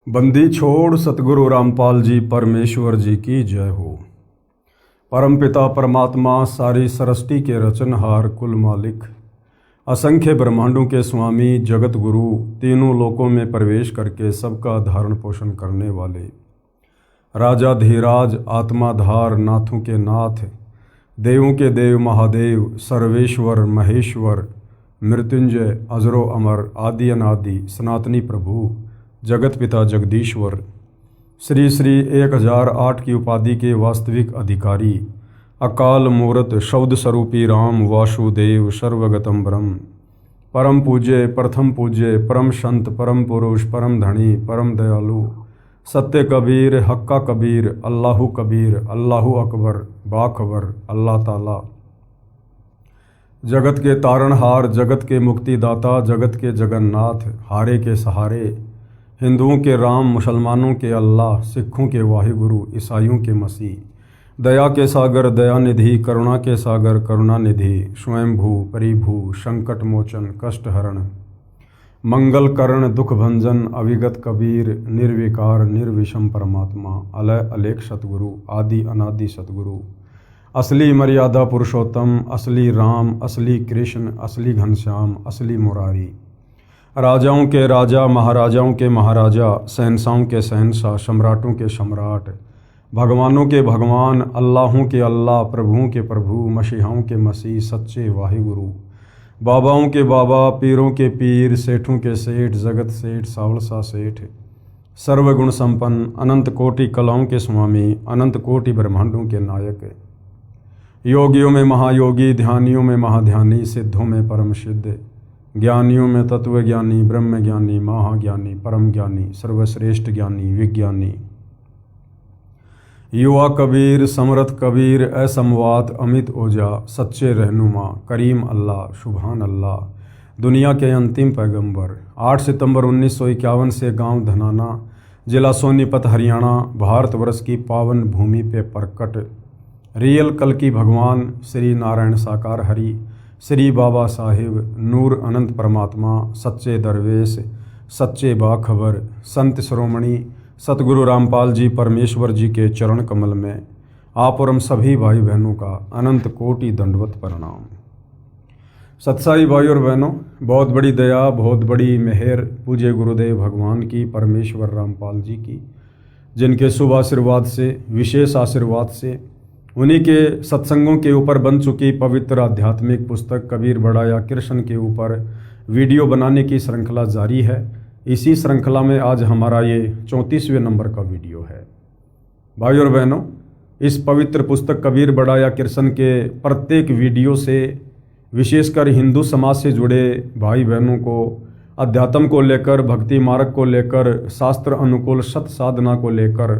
बंदी छोड़ सतगुरु रामपाल जी परमेश्वर जी की जय हो। परमपिता परमात्मा सारी सृष्टि के रचनहार कुल मालिक असंख्य ब्रह्मांडों के स्वामी जगत गुरु तीनों लोकों में प्रवेश करके सबका धारण पोषण करने वाले राजा धीराज आत्माधार नाथों के नाथ देवों के देव महादेव सर्वेश्वर महेश्वर मृत्युंजय अजरो अमर आदि अनादि सनातनी प्रभु जगत पिता जगदीश्वर श्री श्री 1008 की उपाधि के वास्तविक अधिकारी अकाल मूर्त शब्द स्वरूपी राम वासुदेव सर्वगतम ब्रह्म परम पूज्य प्रथम पूज्य परम संत परम पुरुष परम धनी परम दयालु सत्य कबीर हक्का कबीर अल्लाहु कबीर अल्लाहु अकबर बाखबर अल्लाह ताला जगत के तारणहार जगत के मुक्तिदाता जगत के जगन्नाथ हारे के सहारे हिंदुओं के राम मुसलमानों के अल्लाह सिखों के वाहिगुरु ईसाइयों के मसीह दया के सागर दयानिधि करुणा के सागर करुणानिधि स्वयंभू परिभू संकट मोचन कष्ट हरण मंगल करण दुख भंजन अविगत कबीर निर्विकार निर्विषम परमात्मा अलय अलेख सतगुरु आदि अनादि सतगुरु असली मर्यादा पुरुषोत्तम असली राम असली कृष्ण असली घनश्याम असली मुरारी राजाओं के राजा महाराजाओं के महाराजा शहंशाहों के शहंशाह सम्राटों के सम्राट भगवानों के भगवान अल्लाहों के अल्लाह प्रभुओं के प्रभु मसीहाओं के मसीह सच्चे वाहिगुरु बाबाओं के बाबा पीरों के पीर सेठों के सेठ जगत सेठ सावलसा सेठ सर्वगुण संपन्न अनंत कोटि कलाओं के स्वामी अनंत कोटि ब्रह्मांडों के नायक योगियों में महायोगी ध्यानियों में महाध्यानी सिद्धों में परम सिद्ध ज्ञानियों में तत्व ज्ञानी ब्रह्म ज्ञानी महाज्ञानी परम ज्ञानी सर्वश्रेष्ठ ज्ञानी विज्ञानी युवा कबीर समरथ कबीर असमवात अमित ओजा सच्चे रहनुमा करीम अल्लाह सुभान अल्लाह दुनिया के अंतिम पैगंबर 8 सितंबर 1951 से गांव धनाना जिला सोनीपत हरियाणा भारतवर्ष की पावन भूमि पे प्रकट रियल कल की भगवान श्री नारायण साकार हरि श्री बाबा साहिब नूर अनंत परमात्मा सच्चे दरवेश सच्चे बाखबर संत श्रोमणी सतगुरु रामपाल जी परमेश्वर जी के चरण कमल में आप और हम सभी भाई बहनों का अनंत कोटि दंडवत प्रणाम। सत्साई भाई और बहनों, बहुत बड़ी दया बहुत बड़ी मेहर पूज्य गुरुदेव भगवान की परमेश्वर रामपाल जी की, जिनके शुभ आशीर्वाद से विशेष आशीर्वाद से उन्हीं के सत्संगों के ऊपर बन चुकी पवित्र आध्यात्मिक पुस्तक कबीर बड़ा या कृष्ण के ऊपर वीडियो बनाने की श्रृंखला जारी है। इसी श्रृंखला में आज हमारा ये 34वें नंबर का वीडियो है। भाई और बहनों, इस पवित्र पुस्तक कबीर बड़ा या कृष्ण के प्रत्येक वीडियो से विशेषकर हिंदू समाज से जुड़े भाई बहनों को अध्यात्म को लेकर भक्ति मार्ग को लेकर शास्त्र अनुकूल सत साधना को लेकर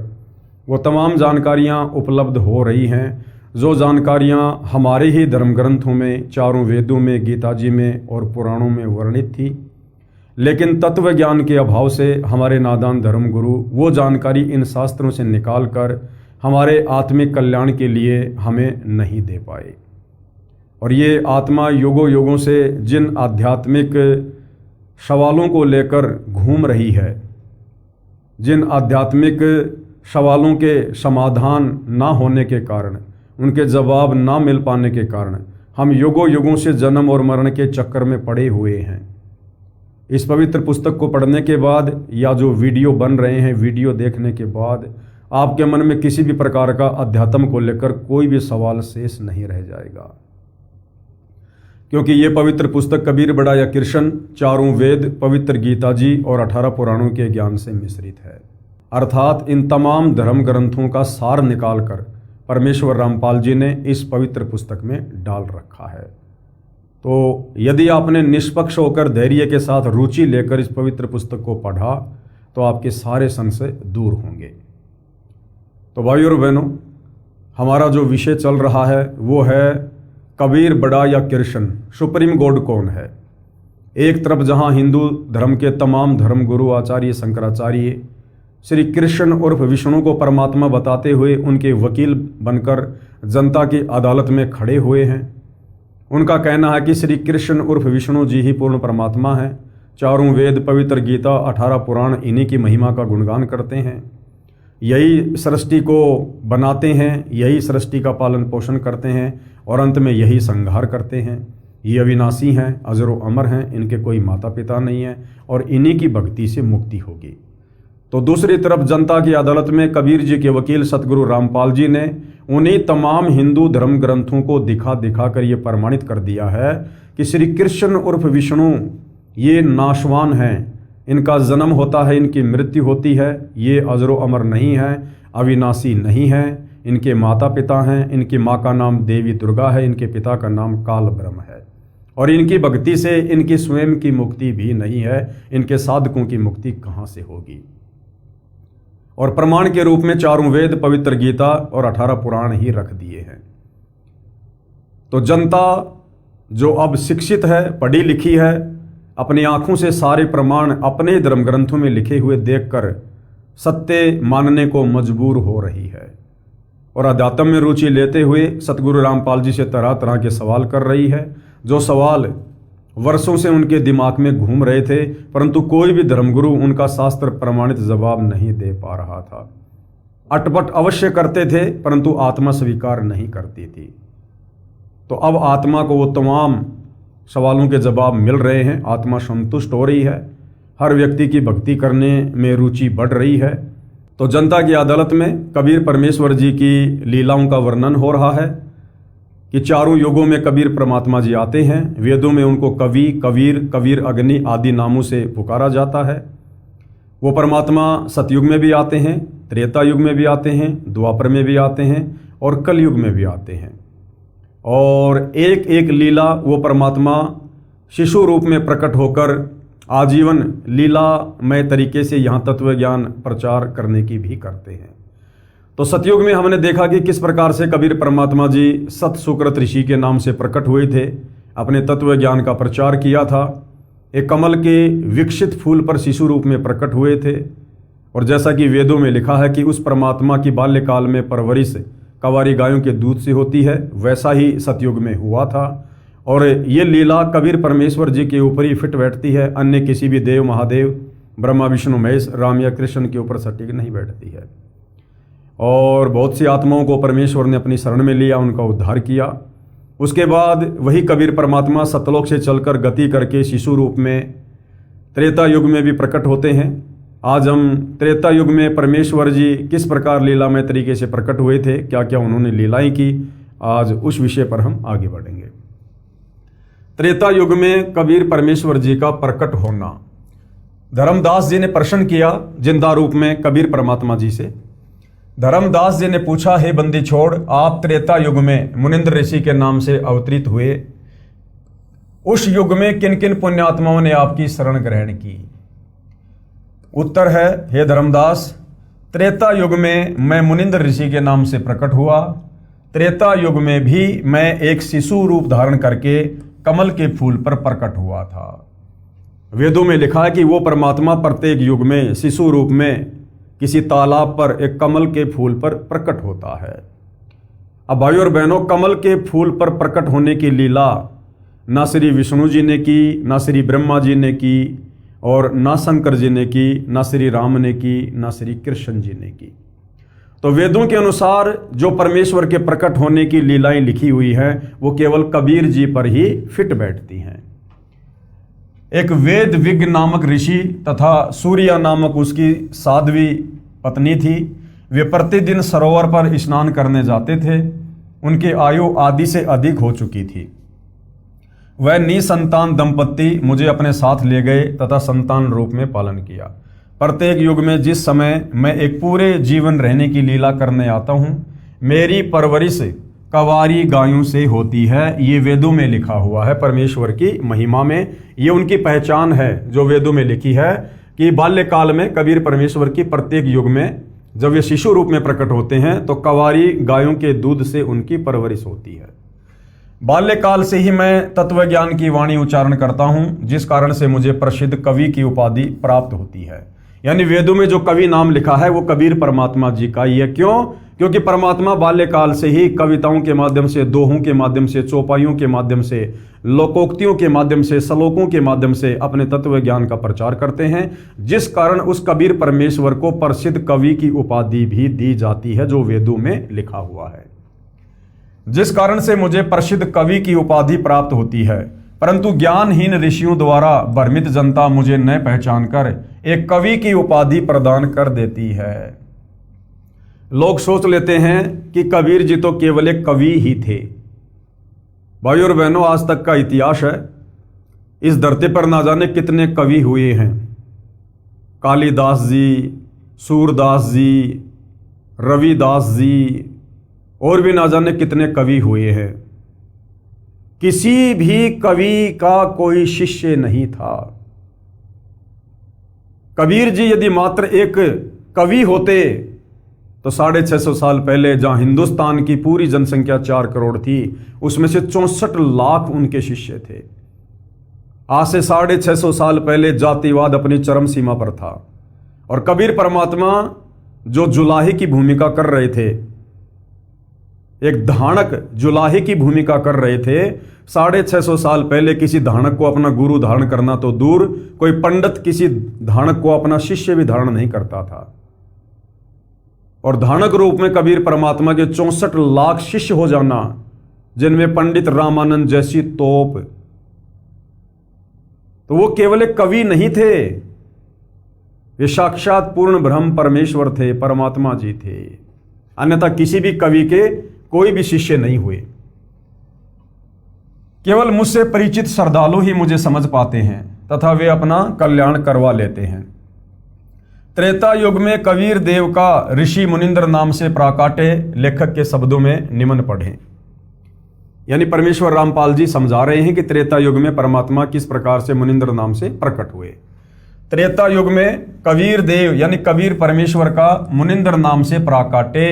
वो तमाम जानकारियाँ उपलब्ध हो रही हैं, जो जानकारियाँ हमारे ही धर्म ग्रंथों में चारों वेदों में गीता जी में और पुराणों में वर्णित थी, लेकिन तत्व ज्ञान के अभाव से हमारे नादान धर्म गुरु वो जानकारी इन शास्त्रों से निकाल कर हमारे आत्मिक कल्याण के लिए हमें नहीं दे पाए। और ये आत्मा युगों युगों से जिन आध्यात्मिक सवालों को लेकर घूम रही है, जिन आध्यात्मिक सवालों के समाधान ना होने के कारण उनके जवाब ना मिल पाने के कारण हम युगों युगों से जन्म और मरण के चक्कर में पड़े हुए हैं। इस पवित्र पुस्तक को पढ़ने के बाद या जो वीडियो बन रहे हैं वीडियो देखने के बाद आपके मन में किसी भी प्रकार का अध्यात्म को लेकर कोई भी सवाल शेष नहीं रह जाएगा, क्योंकि ये पवित्र पुस्तक कबीर बड़ा या कृष्ण चारों वेद पवित्र गीता जी और 18 पुराणों के ज्ञान से मिश्रित है। अर्थात इन तमाम धर्म ग्रंथों का सार निकालकर परमेश्वर रामपाल जी ने इस पवित्र पुस्तक में डाल रखा है। तो यदि आपने निष्पक्ष होकर धैर्य के साथ रुचि लेकर इस पवित्र पुस्तक को पढ़ा तो आपके सारे संशय दूर होंगे। तो भाई और बहनों, हमारा जो विषय चल रहा है वो है कबीर बड़ा या कृष्ण, सुप्रीम गॉड कौन है। एक तरफ जहां हिंदू धर्म के तमाम धर्म गुरु आचार्य शंकराचार्य श्री कृष्ण उर्फ विष्णु को परमात्मा बताते हुए उनके वकील बनकर जनता की अदालत में खड़े हुए हैं। उनका कहना है कि श्री कृष्ण उर्फ विष्णु जी ही पूर्ण परमात्मा है, चारों वेद, पवित्र गीता, 18 पुराण इन्हीं की महिमा का गुणगान करते हैं। यही सृष्टि को बनाते हैं, यही सृष्टि का पालन पोषण करते हैं और अंत में यही संहार करते हैं। ये अविनाशी हैं, अजर अमर हैं, इनके कोई माता पिता नहीं है और इन्हीं की भक्ति से मुक्ति होगी। तो दूसरी तरफ जनता की अदालत में कबीर जी के वकील सतगुरु रामपाल जी ने उन्हीं तमाम हिंदू धर्म ग्रंथों को दिखा दिखा कर ये प्रमाणित कर दिया है कि श्री कृष्ण उर्फ विष्णु ये नाशवान हैं, इनका जन्म होता है, इनकी मृत्यु होती है, ये अजरो अमर नहीं है, अविनाशी नहीं है, इनके माता पिता हैं, इनकी माँ का नाम देवी दुर्गा है, इनके पिता का नाम काल ब्रह्म है और इनकी भक्ति से इनकी स्वयं की मुक्ति भी नहीं है, इनके साधकों की मुक्ति कहाँ से होगी। और प्रमाण के रूप में चारों वेद, पवित्र गीता और 18 पुराण ही रख दिए हैं। तो जनता जो अब शिक्षित है, पढ़ी लिखी है, अपनी आंखों से सारे प्रमाण अपने धर्म ग्रंथों में लिखे हुए देखकर सत्य मानने को मजबूर हो रही है और अध्यात्म में रुचि लेते हुए सतगुरु रामपाल जी से तरह तरह के सवाल कर रही है, जो सवाल वर्षों से उनके दिमाग में घूम रहे थे, परंतु कोई भी धर्मगुरु उनका शास्त्र प्रमाणित जवाब नहीं दे पा रहा था। अटपट अवश्य करते थे, परंतु आत्मा स्वीकार नहीं करती थी। तो अब आत्मा को वो तमाम सवालों के जवाब मिल रहे हैं, आत्मा संतुष्ट हो रही है, हर व्यक्ति की भक्ति करने में रुचि बढ़ रही है। तो जनता की अदालत में कबीर परमेश्वर जी की लीलाओं का वर्णन हो रहा है कि चारों युगों में कबीर परमात्मा जी आते हैं। वेदों में उनको कवि, कबीर, कबीर अग्नि आदि नामों से पुकारा जाता है। वो परमात्मा सतयुग में भी आते हैं, त्रेता युग में भी आते हैं, द्वापर में भी आते हैं और कलयुग में भी आते हैं। और एक एक लीला वो परमात्मा शिशु रूप में प्रकट होकर आजीवन लीलामय तरीके से यहाँ तत्व ज्ञान प्रचार करने की भी करते हैं। तो सतयुग में हमने देखा कि किस प्रकार से कबीर परमात्मा जी सत सुकृत ऋषि के नाम से प्रकट हुए थे, अपने तत्व ज्ञान का प्रचार किया था। एक कमल के विकसित फूल पर शिशु रूप में प्रकट हुए थे और जैसा कि वेदों में लिखा है कि उस परमात्मा की बाल्यकाल में परवरिश कवारी गायों के दूध से होती है, वैसा ही सतयुग में हुआ था। और ये लीला कबीर परमेश्वर जी के ऊपर ही फिट बैठती है, अन्य किसी भी देव, महादेव, ब्रह्मा, विष्णु, महेश, राम या कृष्ण के ऊपर सटीक नहीं बैठती है। और बहुत सी आत्माओं को परमेश्वर ने अपनी शरण में लिया, उनका उद्धार किया। उसके बाद वही कबीर परमात्मा सतलोक से चलकर गति करके शिशु रूप में त्रेता युग में भी प्रकट होते हैं। आज हम त्रेता युग में परमेश्वर जी किस प्रकार लीलामय तरीके से प्रकट हुए थे, क्या क्या उन्होंने लीलाएं की, आज उस विषय पर हम आगे बढ़ेंगे। त्रेता युग में कबीर परमेश्वर जी का प्रकट होना। धर्मदास जी ने प्रश्न किया जिंदा रूप में कबीर परमात्मा जी से। धर्मदास जी ने पूछा, हे बंदी छोड़, आप त्रेता युग में मुनिंद्र ऋषि के नाम से अवतरित हुए, उस युग में किन किन पुण्यात्माओं ने आपकी शरण ग्रहण की? उत्तर है, हे धर्मदास, त्रेता युग में मैं मुनिंद्र ऋषि के नाम से प्रकट हुआ। त्रेता युग में भी मैं एक शिशु रूप धारण करके कमल के फूल पर प्रकट हुआ था। वेदों में लिखा है कि वो परमात्मा प्रत्येक युग में शिशु रूप में किसी तालाब पर एक कमल के फूल पर प्रकट होता है। अब भाइयों और बहनों, कमल के फूल पर प्रकट होने की लीला ना श्री विष्णु जी ने की, ना श्री ब्रह्मा जी ने की और ना शंकर जी ने की, ना श्री राम ने की, ना श्री कृष्ण जी ने की। तो वेदों के अनुसार जो परमेश्वर के प्रकट होने की लीलाएं लिखी हुई हैं वो केवल कबीर जी पर ही फिट बैठती हैं। एक वेद विज्ञ नामक ऋषि तथा सूर्या नामक उसकी साध्वी पत्नी थी। वे प्रतिदिन सरोवर पर स्नान करने जाते थे। उनकी आयु आदि से अधिक हो चुकी थी। वह निसंतान दंपत्ति मुझे अपने साथ ले गए तथा संतान रूप में पालन किया। प्रत्येक युग में जिस समय मैं एक पूरे जीवन रहने की लीला करने आता हूँ, मेरी परवरिश कवारी गायों से होती है। ये वेदों में लिखा हुआ है परमेश्वर की महिमा में। ये उनकी पहचान है जो वेदों में लिखी है कि बाल्यकाल में कबीर परमेश्वर की प्रत्येक युग में जब ये शिशु रूप में प्रकट होते हैं तो कवारी गायों के दूध से उनकी परवरिश होती है। बाल्यकाल से ही मैं तत्व ज्ञान की वाणी उच्चारण करता हूँ, जिस कारण से मुझे प्रसिद्ध कवि की उपाधि प्राप्त होती है। यानी वेदों में जो कवि नाम लिखा है वो कबीर परमात्मा जी का ही है। क्यों? क्योंकि परमात्मा बाल्यकाल से ही कविताओं के माध्यम से, दोहों के माध्यम से, चौपाइयों के माध्यम से, लोकोक्तियों के माध्यम से, श्लोकों के माध्यम से अपने तत्व ज्ञान का प्रचार करते हैं, जिस कारण उस कबीर परमेश्वर को प्रसिद्ध कवि की उपाधि भी दी जाती है, जो वेदों में लिखा हुआ है। जिस कारण से मुझे प्रसिद्ध कवि की उपाधि प्राप्त होती है, परंतु ज्ञानहीन ऋषियों द्वारा भ्रमित जनता मुझे न पहचान कर एक कवि की उपाधि प्रदान कर देती है। लोग सोच लेते हैं कि कबीर जी तो केवल एक कवि ही थे। भाई और बहनों, आज तक का इतिहास है, इस धरती पर ना जाने कितने कवि हुए हैं। कालिदास जी, सूरदास जी, रविदास जी, और भी ना जाने कितने कवि हुए हैं। किसी भी कवि का कोई शिष्य नहीं था। कबीर जी यदि मात्र एक कवि होते तो 650 साल पहले जहां हिंदुस्तान की पूरी जनसंख्या 4 करोड़ थी, उसमें से 64 लाख उनके शिष्य थे। आज से 650 साल पहले जातिवाद अपनी चरम सीमा पर था और कबीर परमात्मा जो जुलाहे की भूमिका कर रहे थे, एक धानक जुलाहे की भूमिका कर रहे थे, 650 साल पहले किसी धानक को अपना गुरु धारण करना तो दूर, कोई पंडित किसी धानक को अपना शिष्य भी धारण नहीं करता था। और धानक रूप में कबीर परमात्मा के 64 लाख शिष्य हो जाना, जिनमें पंडित रामानंद जैसी तोप, तो वो केवल एक कवि नहीं थे, वे साक्षात पूर्ण ब्रह्म परमेश्वर थे, परमात्मा जी थे। अन्यथा किसी भी कवि के कोई भी शिष्य नहीं हुए। केवल मुझसे परिचित श्रद्धालु ही मुझे समझ पाते हैं तथा वे अपना कल्याण करवा लेते हैं। त्रेता युग में कबीर देव का ऋषि मुनिंद्र नाम से प्राकाटे लेखक के शब्दों में निमन पढ़ें। यानी परमेश्वर रामपाल जी समझा रहे हैं कि त्रेता युग में परमात्मा किस प्रकार से मुनिंद्र नाम से प्रकट हुए। त्रेता युग में कबीर देव यानी कबीर परमेश्वर का मुनिंद्र नाम से प्राकाटे,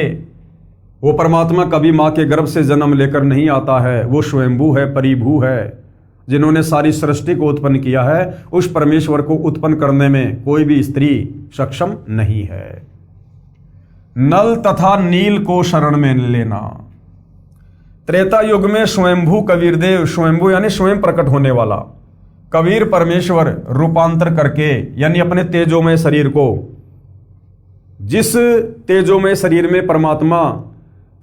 वो परमात्मा कभी मां के गर्भ से जन्म लेकर नहीं आता है, वो स्वयंभू है, परिभू है, जिन्होंने सारी सृष्टि को उत्पन्न किया है। उस परमेश्वर को उत्पन्न करने में कोई भी स्त्री सक्षम नहीं है। नल तथा नील को शरण में लेना। त्रेता युग में स्वयंभू कबीर देव, स्वयंभू यानी स्वयं प्रकट होने वाला, कबीर परमेश्वर रूपांतर करके यानी अपने तेजोमय शरीर को, जिस तेजोमय शरीर में परमात्मा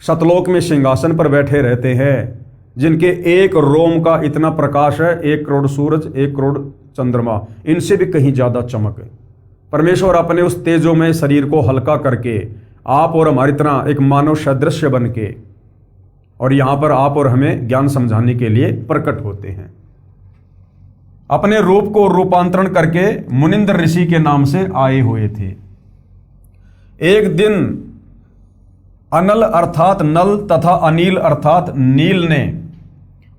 सतलोक में सिंहासन पर बैठे रहते हैं, जिनके एक रोम का इतना प्रकाश है, 1 करोड़ सूरज, 1 करोड़ चंद्रमा, इनसे भी कहीं ज्यादा चमक है। परमेश्वर अपने उस तेजोमय शरीर को हल्का करके आप और हमारी तरह एक मानव सदृश्य बन के और यहां पर आप और हमें ज्ञान समझाने के लिए प्रकट होते हैं। अपने रूप को रूपांतरण करके मुनिंद्र ऋषि के नाम से आए हुए थे। एक दिन अनल अर्थात नल तथा अनिल अर्थात नील ने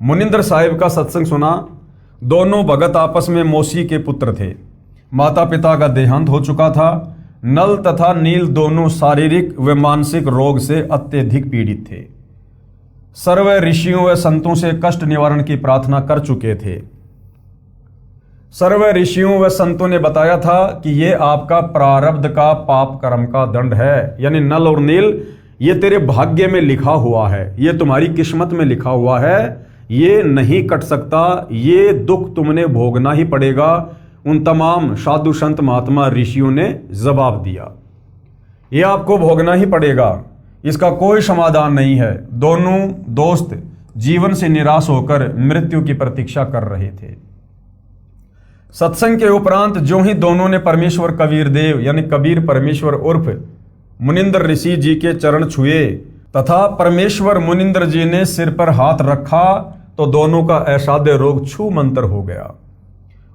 मुनिंद्र साहिब का सत्संग सुना। दोनों भगत आपस में मौसी के पुत्र थे। माता पिता का देहांत हो चुका था। नल तथा नील दोनों शारीरिक व मानसिक रोग से अत्यधिक पीड़ित थे। सर्व ऋषियों व संतों से कष्ट निवारण की प्रार्थना कर चुके थे। सर्व ऋषियों व संतों ने बताया था कि ये आपका प्रारब्ध का पाप कर्म का दंड है। यानी नल और नील, ये तेरे भाग्य में लिखा हुआ है, ये तुम्हारी किस्मत में लिखा हुआ है, ये नहीं कट सकता, ये दुख तुमने भोगना ही पड़ेगा। उन तमाम साधु संत महात्मा ऋषियों ने जवाब दिया, ये आपको भोगना ही पड़ेगा, इसका कोई समाधान नहीं है। दोनों दोस्त जीवन से निराश होकर मृत्यु की प्रतीक्षा कर रहे थे। सत्संग के उपरांत जो ही दोनों ने परमेश्वर कबीर देव यानी कबीर परमेश्वर उर्फ मुनिंद्र ऋषि जी के चरण छुए तथा परमेश्वर मुनिंद्र जी ने सिर पर हाथ रखा तो दोनों का असाध्य रोग छू मंतर हो गया,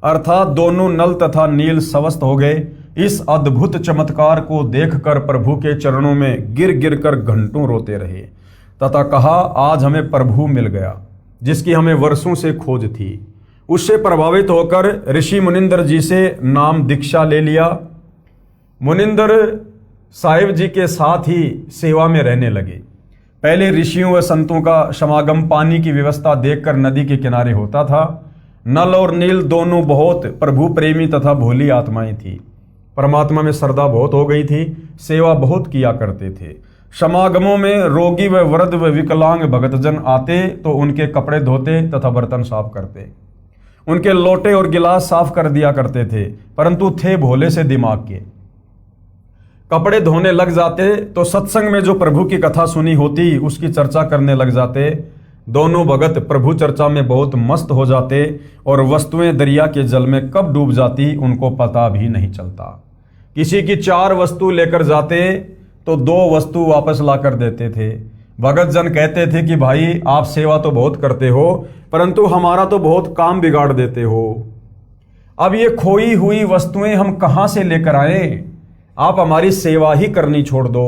अर्थात दोनों नल तथा नील स्वस्थ हो गए। इस अद्भुत चमत्कार को देखकर प्रभु के चरणों में गिर गिर कर घंटों रोते रहे तथा कहा, आज हमें प्रभु मिल गया जिसकी हमें वर्षों से खोज थी। उससे प्रभावित होकर ऋषि मुनिंद्र जी से नाम दीक्षा ले लिया। मुनिंद्र साहिब जी के साथ ही सेवा में रहने लगे। पहले ऋषियों व संतों का समागम पानी की व्यवस्था देखकर नदी के किनारे होता था। नल और नील दोनों बहुत प्रभु प्रेमी तथा भोली आत्माएं थी। परमात्मा में श्रद्धा बहुत हो गई थी, सेवा बहुत किया करते थे। समागमों में रोगी व वृद्ध व विकलांग भक्तजन आते तो उनके कपड़े धोते तथा बर्तन साफ करते, उनके लोटे और गिलास साफ कर दिया करते थे, परंतु थे भोले से दिमाग के। कपड़े धोने लग जाते तो सत्संग में जो प्रभु की कथा सुनी होती उसकी चर्चा करने लग जाते। दोनों भगत प्रभु चर्चा में बहुत मस्त हो जाते और वस्तुएं दरिया के जल में कब डूब जाती उनको पता भी नहीं चलता। किसी की 4 वस्तु लेकर जाते तो 2 वस्तु वापस ला कर देते थे। भगत जन कहते थे कि भाई आप सेवा तो बहुत करते हो, परंतु हमारा तो बहुत काम बिगाड़ देते हो। अब ये खोई हुई वस्तुएं हम कहाँ से लेकर आए? आप हमारी सेवा ही करनी छोड़ दो,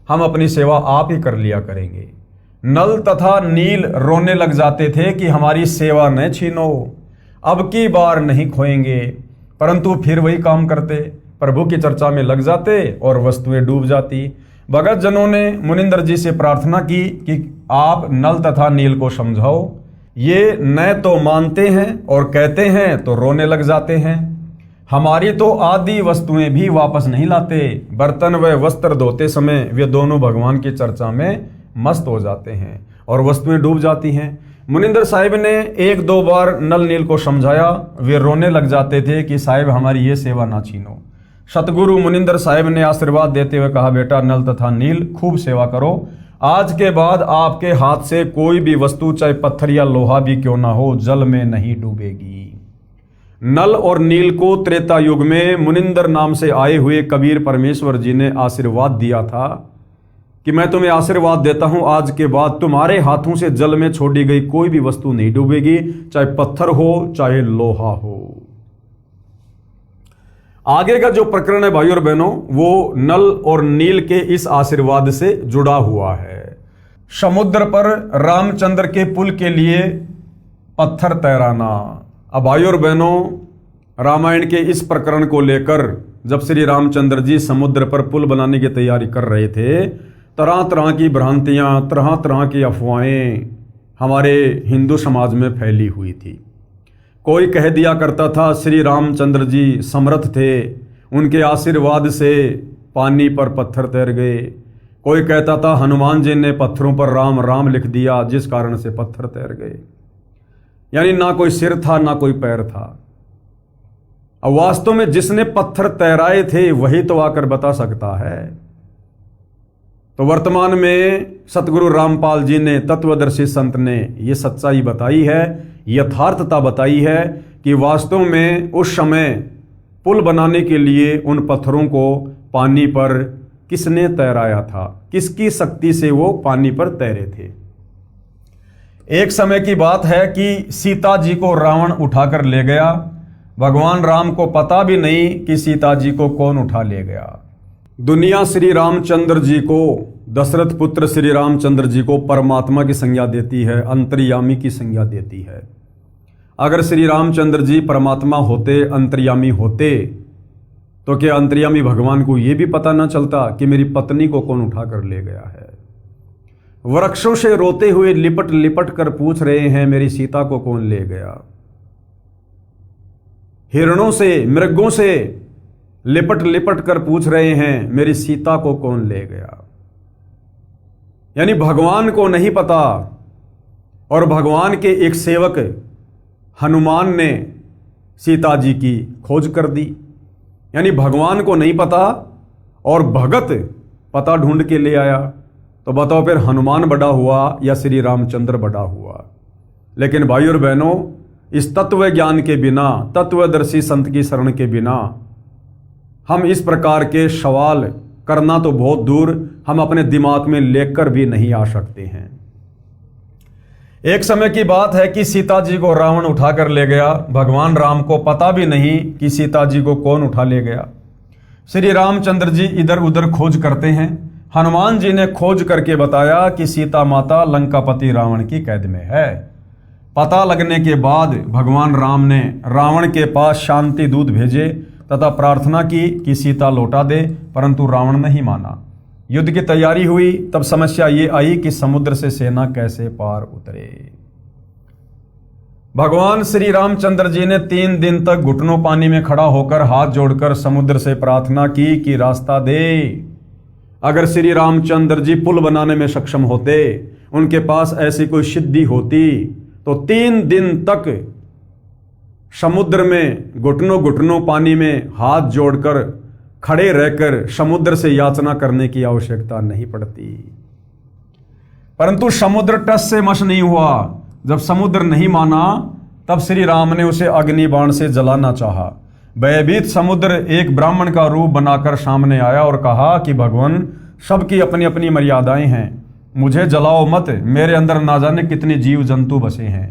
हम अपनी सेवा आप ही कर लिया करेंगे। नल तथा नील रोने लग जाते थे कि हमारी सेवा न छीनो, अब की बार नहीं खोएंगे, परंतु फिर वही काम करते, प्रभु की चर्चा में लग जाते और वस्तुएं डूब जाती। भगत जनों ने मुनिंदर जी से प्रार्थना की कि आप नल तथा नील को समझाओ, ये न तो मानते हैं और कहते हैं तो रोने लग जाते हैं। हमारी तो आदि वस्तुएं भी वापस नहीं लाते। बर्तन व वस्त्र धोते समय वे दोनों भगवान की चर्चा में मस्त हो जाते हैं और वस्तुएं डूब जाती हैं। मुनिंदर साहिब ने 1-2 बार नल नील को समझाया, वे रोने लग जाते थे कि साहिब हमारी ये सेवा ना छीनो। सतगुरु मुनिंदर साहिब ने आशीर्वाद देते हुए कहा, बेटा नल तथा नील खूब सेवा करो, आज के बाद आपके हाथ से कोई भी वस्तु चाहे पत्थर या लोहा भी क्यों ना हो जल में नहीं डूबेगी। नल और नील को त्रेता युग में मुनिंदर नाम से आए हुए कबीर परमेश्वर जी ने आशीर्वाद दिया था कि मैं तुम्हें आशीर्वाद देता हूं, आज के बाद तुम्हारे हाथों से जल में छोड़ी गई कोई भी वस्तु नहीं डूबेगी, चाहे पत्थर हो चाहे लोहा हो। आगे का जो प्रकरण है भाइयों और बहनों, वो नल और नील के इस आशीर्वाद से जुड़ा हुआ है। समुद्र पर रामचंद्र के पुल के लिए पत्थर तैराना। अब भाइयों और बहनों, रामायण के इस प्रकरण को लेकर जब श्री रामचंद्र जी समुद्र पर पुल बनाने की तैयारी कर रहे थे, तरह तरह की भ्रांतियां, तरह तरह की अफवाहें हमारे हिंदू समाज में फैली हुई थी। कोई कह दिया करता था श्री रामचंद्र जी समर्थ थे, उनके आशीर्वाद से पानी पर पत्थर तैर गए। कोई कहता था हनुमान जी ने पत्थरों पर राम राम लिख दिया, जिस कारण से पत्थर तैर गए। यानी ना कोई सिर था ना कोई पैर था। अब वास्तव में जिसने पत्थर तैराए थे वही तो आकर बता सकता है। तो वर्तमान में सतगुरु रामपाल जी ने, तत्वदर्शी संत ने यह सच्चाई बताई है, यथार्थता बताई है कि वास्तव में उस समय पुल बनाने के लिए उन पत्थरों को पानी पर किसने तैराया था, किसकी शक्ति से वो पानी पर तैरे थे। एक समय की बात है कि सीता जी को रावण उठाकर ले गया। भगवान राम को पता भी नहीं कि सीता जी को कौन उठा ले गया। दुनिया श्री रामचंद्र जी को, दशरथ पुत्र श्री रामचंद्र जी को परमात्मा की संज्ञा देती है, अंतर्यामी की संज्ञा देती है। अगर श्री रामचंद्र जी परमात्मा होते, अंतर्यामी होते, तो क्या अंतर्यामी भगवान को यह भी पता ना चलता कि मेरी पत्नी को कौन उठा कर ले गया है? वृक्षों से रोते हुए लिपट लिपट कर पूछ रहे हैं मेरी सीता को कौन ले गया। हिरणों से, मृगों से लिपट लिपट कर पूछ रहे हैं मेरी सीता को कौन ले गया। यानी भगवान को नहीं पता। और भगवान के एक सेवक हनुमान ने सीता जी की खोज कर दी। यानी भगवान को नहीं पता और भगत पता ढूंढ के ले आया। तो बताओ फिर हनुमान बड़ा हुआ या श्री रामचंद्र बड़ा हुआ? लेकिन भाइयों और बहनों, इस तत्व ज्ञान के बिना, तत्वदर्शी संत की शरण के बिना हम इस प्रकार के सवाल करना तो बहुत दूर, हम अपने दिमाग में लेकर भी नहीं आ सकते हैं। एक समय की बात है कि सीता जी को रावण उठाकर ले गया। भगवान राम को पता भी नहीं कि सीता जी को कौन उठा ले गया। श्री रामचंद्र जी इधर उधर खोज करते हैं। हनुमान जी ने खोज करके बताया कि सीता माता लंकापति रावण की कैद में है। पता लगने के बाद भगवान राम ने रावण के पास शांति दूत भेजे तथा प्रार्थना की कि सीता लौटा दे, परंतु रावण नहीं माना। युद्ध की तैयारी हुई, तब समस्या ये आई कि समुद्र से सेना कैसे पार उतरे। भगवान श्री रामचंद्र जी ने 3 दिन तक घुटनों पानी में खड़ा होकर हाथ जोड़कर समुद्र से प्रार्थना की कि रास्ता दे। अगर श्री रामचंद्र जी पुल बनाने में सक्षम होते, उनके पास ऐसी कोई सिद्धि होती, तो 3 दिन तक समुद्र में घुटनों घुटनों पानी में हाथ जोड़कर खड़े रहकर समुद्र से याचना करने की आवश्यकता नहीं पड़ती। परंतु समुद्र टस से मस नहीं हुआ। जब समुद्र नहीं माना, तब श्री राम ने उसे अग्नि बाण से जलाना चाहा। भयभीत समुद्र एक ब्राह्मण का रूप बनाकर सामने आया और कहा कि भगवान, सबकी अपनी अपनी मर्यादाएं हैं, मुझे जलाओ मत, मेरे अंदर ना जाने कितने जीव जंतु बसे हैं।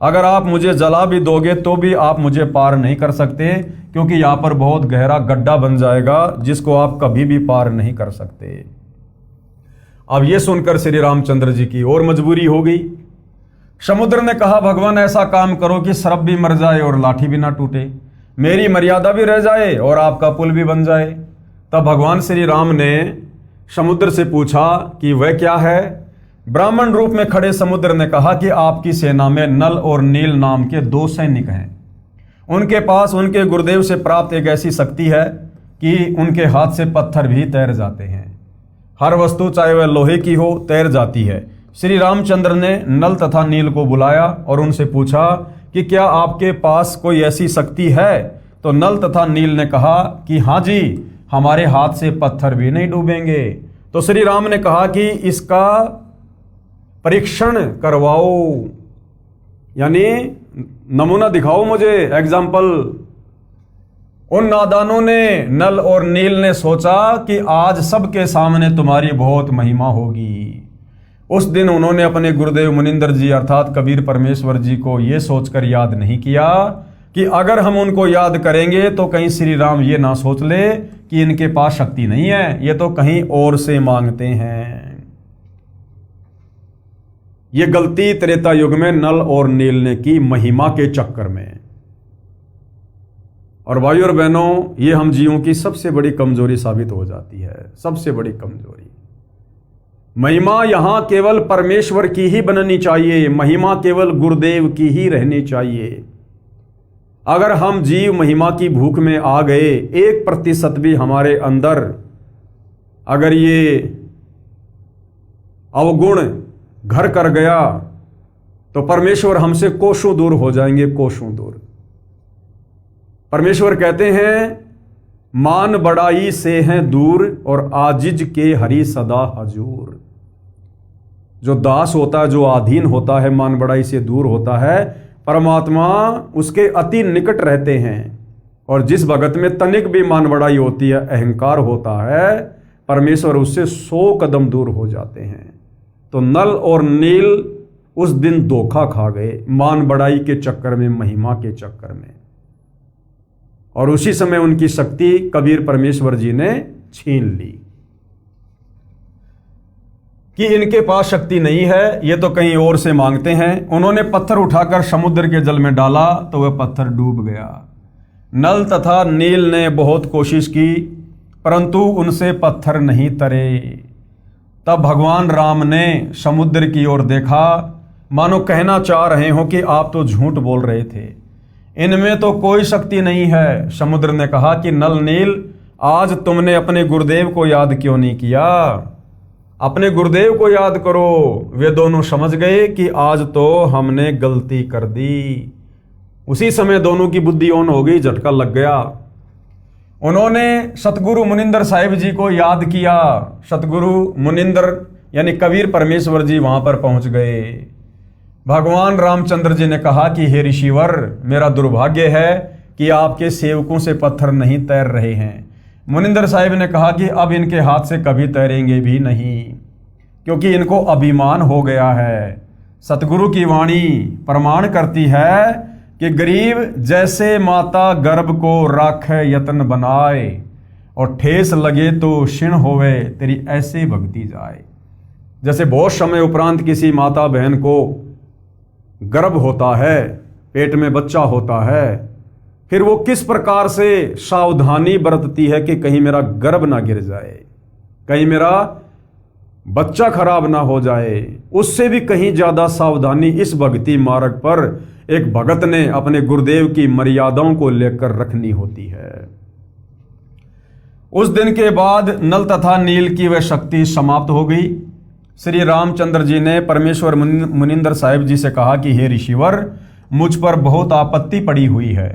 अगर आप मुझे जला भी दोगे तो भी आप मुझे पार नहीं कर सकते, क्योंकि यहाँ पर बहुत गहरा गड्ढा बन जाएगा जिसको आप कभी भी पार नहीं कर सकते। अब ये सुनकर श्री रामचंद्र जी की और मजबूरी हो गई। समुद्र ने कहा, भगवान ऐसा काम करो कि सर्प भी मर जाए और लाठी भी ना टूटे, मेरी मर्यादा भी रह जाए और आपका पुल भी बन जाए। तब भगवान श्री राम ने समुद्र से पूछा कि वह क्या है। ब्राह्मण रूप में खड़े समुद्र ने कहा कि आपकी सेना में नल और नील नाम के 2 सैनिक हैं। उनके पास उनके गुरुदेव से प्राप्त एक ऐसी शक्ति है कि उनके हाथ से पत्थर भी तैर जाते हैं। हर वस्तु चाहे वह लोहे की हो तैर जाती है। श्री रामचंद्र ने नल तथा नील को बुलाया और उनसे पूछा कि क्या आपके पास कोई ऐसी शक्ति है। तो नल तथा नील ने कहा कि हाँ जी, हमारे हाथ से पत्थर भी नहीं डूबेंगे। तो श्री राम ने कहा कि इसका परीक्षण करवाओ, यानी नमूना दिखाओ मुझे, एग्जाम्पल। उन नादानों ने, नल और नील ने सोचा कि आज सबके सामने तुम्हारी बहुत महिमा होगी। उस दिन उन्होंने अपने गुरुदेव मुनिंदर जी अर्थात कबीर परमेश्वर जी को यह सोचकर याद नहीं किया कि अगर हम उनको याद करेंगे तो कहीं श्री राम ये ना सोच ले कि इनके पास शक्ति नहीं है, ये तो कहीं और से मांगते हैं। ये गलती त्रेता युग में नल और नील ने की, महिमा के चक्कर में। और भाई और बहनों, ये हम जीवों की सबसे बड़ी कमजोरी साबित हो जाती है, सबसे बड़ी कमजोरी। महिमा यहां केवल परमेश्वर की ही बननी चाहिए, महिमा केवल गुरुदेव की ही रहनी चाहिए। अगर हम जीव महिमा की भूख में आ गए, 1% भी हमारे अंदर अगर ये अवगुण घर कर गया तो परमेश्वर हमसे कोसों दूर हो जाएंगे, कोसों दूर। परमेश्वर कहते हैं, मान बड़ाई से हैं दूर और आजिज के हरि सदा हजूर। जो दास होता है, जो अधीन होता है, मान बड़ाई से दूर होता है, परमात्मा उसके अति निकट रहते हैं। और जिस भगत में तनिक भी मान बड़ाई होती है, अहंकार होता है, परमेश्वर उससे 100 कदम दूर हो जाते हैं। तो नल और नील उस दिन धोखा खा गए, मान बड़ाई के चक्कर में, महिमा के चक्कर में। और उसी समय उनकी शक्ति कबीर परमेश्वर जी ने छीन ली कि इनके पास शक्ति नहीं है, ये तो कहीं और से मांगते हैं। उन्होंने पत्थर उठाकर समुद्र के जल में डाला तो वह पत्थर डूब गया। नल तथा नील ने बहुत कोशिश की, परंतु उनसे पत्थर नहीं तरे। तब भगवान राम ने समुद्र की ओर देखा, मानो कहना चाह रहे हो कि आप तो झूठ बोल रहे थे, इनमें तो कोई शक्ति नहीं है। समुद्र ने कहा कि नल नील, आज तुमने अपने गुरुदेव को याद क्यों नहीं किया? अपने गुरुदेव को याद करो। वे दोनों समझ गए कि आज तो हमने गलती कर दी। उसी समय दोनों की बुद्धि ऑन हो गई, झटका लग गया। उन्होंने सतगुरु मुनिंदर साहिब जी को याद किया। सतगुरु मुनिंदर यानी कबीर परमेश्वर जी वहां पर पहुंच गए। भगवान रामचंद्र जी ने कहा कि हे ऋषिवर, मेरा दुर्भाग्य है कि आपके सेवकों से पत्थर नहीं तैर रहे हैं। मुनिंदर साहिब ने कहा कि अब इनके हाथ से कभी तैरेंगे भी नहीं, क्योंकि इनको अभिमान हो गया है। सतगुरु की वाणी प्रमाण करती है कि गरीब जैसे माता गर्भ को राखे यत्न बनाए, और ठेस लगे तो क्षीण होवे तेरी ऐसे भक्ति जाए। जैसे बहुत समय उपरांत किसी माता बहन को गर्भ होता है, पेट में बच्चा होता है, फिर वो किस प्रकार से सावधानी बरतती है कि कहीं मेरा गर्भ ना गिर जाए, कहीं मेरा बच्चा खराब ना हो जाए। उससे भी कहीं ज्यादा सावधानी इस भक्ति मार्ग पर एक भगत ने अपने गुरुदेव की मर्यादाओं को लेकर रखनी होती है। उस दिन के बाद नल तथा नील की वह शक्ति समाप्त हो गई। श्री रामचंद्र जी ने परमेश्वर मुनिंदर साहिब जी से कहा कि हे ऋषिवर, मुझ पर बहुत आपत्ति पड़ी हुई है,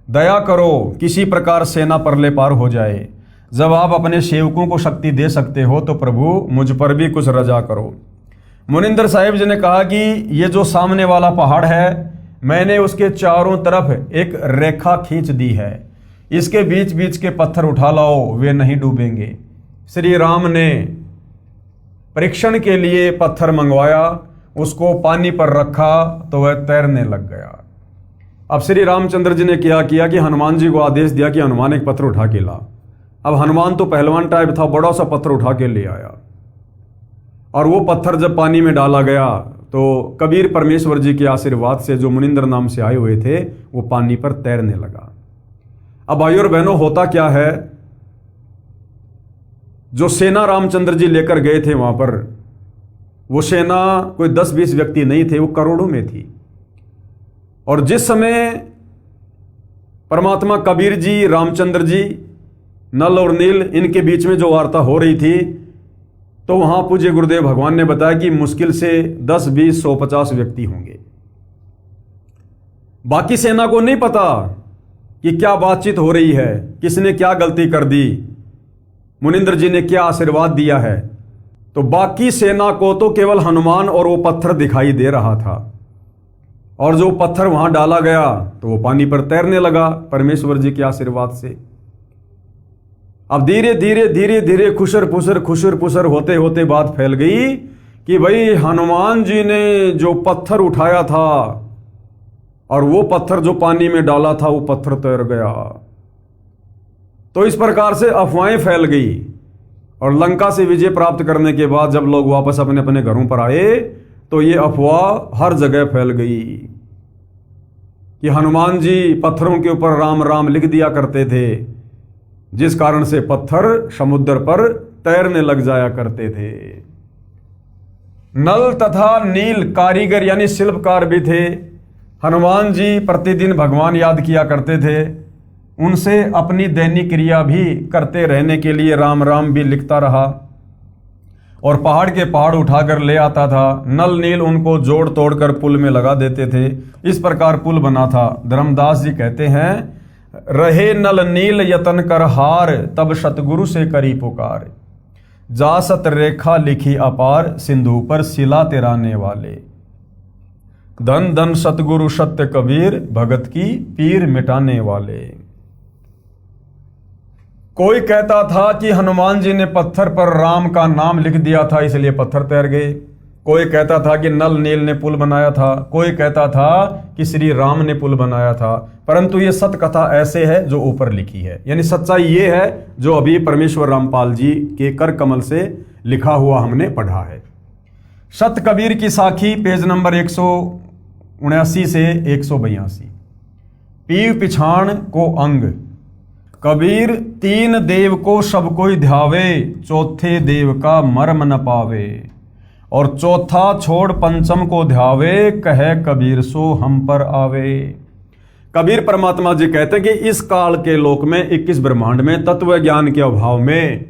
दया करो, किसी प्रकार सेना परले पार हो जाए। जब आप अपने सेवकों को शक्ति दे सकते हो तो प्रभु मुझ पर भी कुछ रजा करो। मुनिंदर साहिब जी ने कहा कि ये जो सामने वाला पहाड़ है, मैंने उसके चारों तरफ एक रेखा खींच दी है, इसके बीच बीच के पत्थर उठा लाओ, वे नहीं डूबेंगे। श्री राम ने परीक्षण के लिए पत्थर मंगवाया, उसको पानी पर रखा तो वह तैरने लग गया। अब श्री रामचंद्र जी ने क्या किया कि हनुमान जी को आदेश दिया कि हनुमान एक पत्थर उठा के ला। अब हनुमान तो पहलवान टाइप था, बड़ा सा पत्थर उठा के ले आया, और वो पत्थर जब पानी में डाला गया तो कबीर परमेश्वर जी के आशीर्वाद से, जो मुनिंदर नाम से आए हुए थे, वो पानी पर तैरने लगा। अब भाइयों और बहनों, होता क्या है, जो सेना रामचंद्र जी लेकर गए थे वहां पर, वो सेना कोई 10-20 व्यक्ति नहीं थे, वो करोड़ों में थी। और जिस समय परमात्मा कबीर जी, रामचंद्र जी, नल और नील, इनके बीच में जो वार्ता हो रही थी, तो वहां पूज्य गुरुदेव भगवान ने बताया कि मुश्किल से 10, 20, 100, 50 व्यक्ति होंगे। बाकी सेना को नहीं पता कि क्या बातचीत हो रही है, किसने क्या गलती कर दी, मुनिंदर जी ने क्या आशीर्वाद दिया है। तो बाकी सेना को तो केवल हनुमान और वो पत्थर दिखाई दे रहा था, और जो पत्थर वहां डाला गया तो वो पानी पर तैरने लगा परमेश्वर जी के आशीर्वाद से। अब धीरे धीरे धीरे धीरे खुशर पुसर होते होते बात फैल गई कि भाई हनुमान जी ने जो पत्थर उठाया था और वो पत्थर जो पानी में डाला था, वो पत्थर तैर गया। तो इस प्रकार से अफवाहें फैल गई, और लंका से विजय प्राप्त करने के बाद जब लोग वापस अपने अपने घरों पर आए तो ये अफवाह हर जगह फैल गई कि हनुमान जी पत्थरों के ऊपर राम राम लिख दिया करते थे, जिस कारण से पत्थर समुद्र पर तैरने लग जाया करते थे। नल तथा नील कारीगर यानी शिल्पकार भी थे। हनुमान जी प्रतिदिन भगवान याद किया करते थे, उनसे अपनी दैनिक क्रिया भी करते रहने के लिए राम राम भी लिखता रहा, और पहाड़ के पहाड़ उठाकर ले आता था। नल नील उनको जोड़ तोड़ कर पुल में लगा देते थे। इस प्रकार पुल बना था। धर्मदास जी कहते हैं, रहे नल नील यतन कर हार, तब सतगुरु से करी पुकार। जा सत रेखा लिखी अपार, सिंधु पर शिला तिराने वाले। धन धन सतगुरु सत्य कबीर, भगत की पीर मिटाने वाले। कोई कहता था कि हनुमान जी ने पत्थर पर राम का नाम लिख दिया था इसलिए पत्थर तैर गए। कोई कहता था कि नल नील ने पुल बनाया था। कोई कहता था कि श्री राम ने पुल बनाया था। परंतु ये सत्य कथा ऐसे है जो ऊपर लिखी है, यानी सच्चाई ये है जो अभी परमेश्वर रामपाल जी के कर कमल से लिखा हुआ हमने पढ़ा है। सत कबीर की साखी, पेज नंबर 179 से 182। पीव पिछाण को अंग, कबीर तीन देव को सब कोई ध्यावे, चौथे देव का मर्म न पावे। और चौथा छोड़ पंचम को ध्यावे, कहे कबीर सो हम पर आवे। कबीर परमात्मा जी कहते हैं कि इस काल के लोक में 21 ब्रह्मांड में तत्व ज्ञान के अभाव में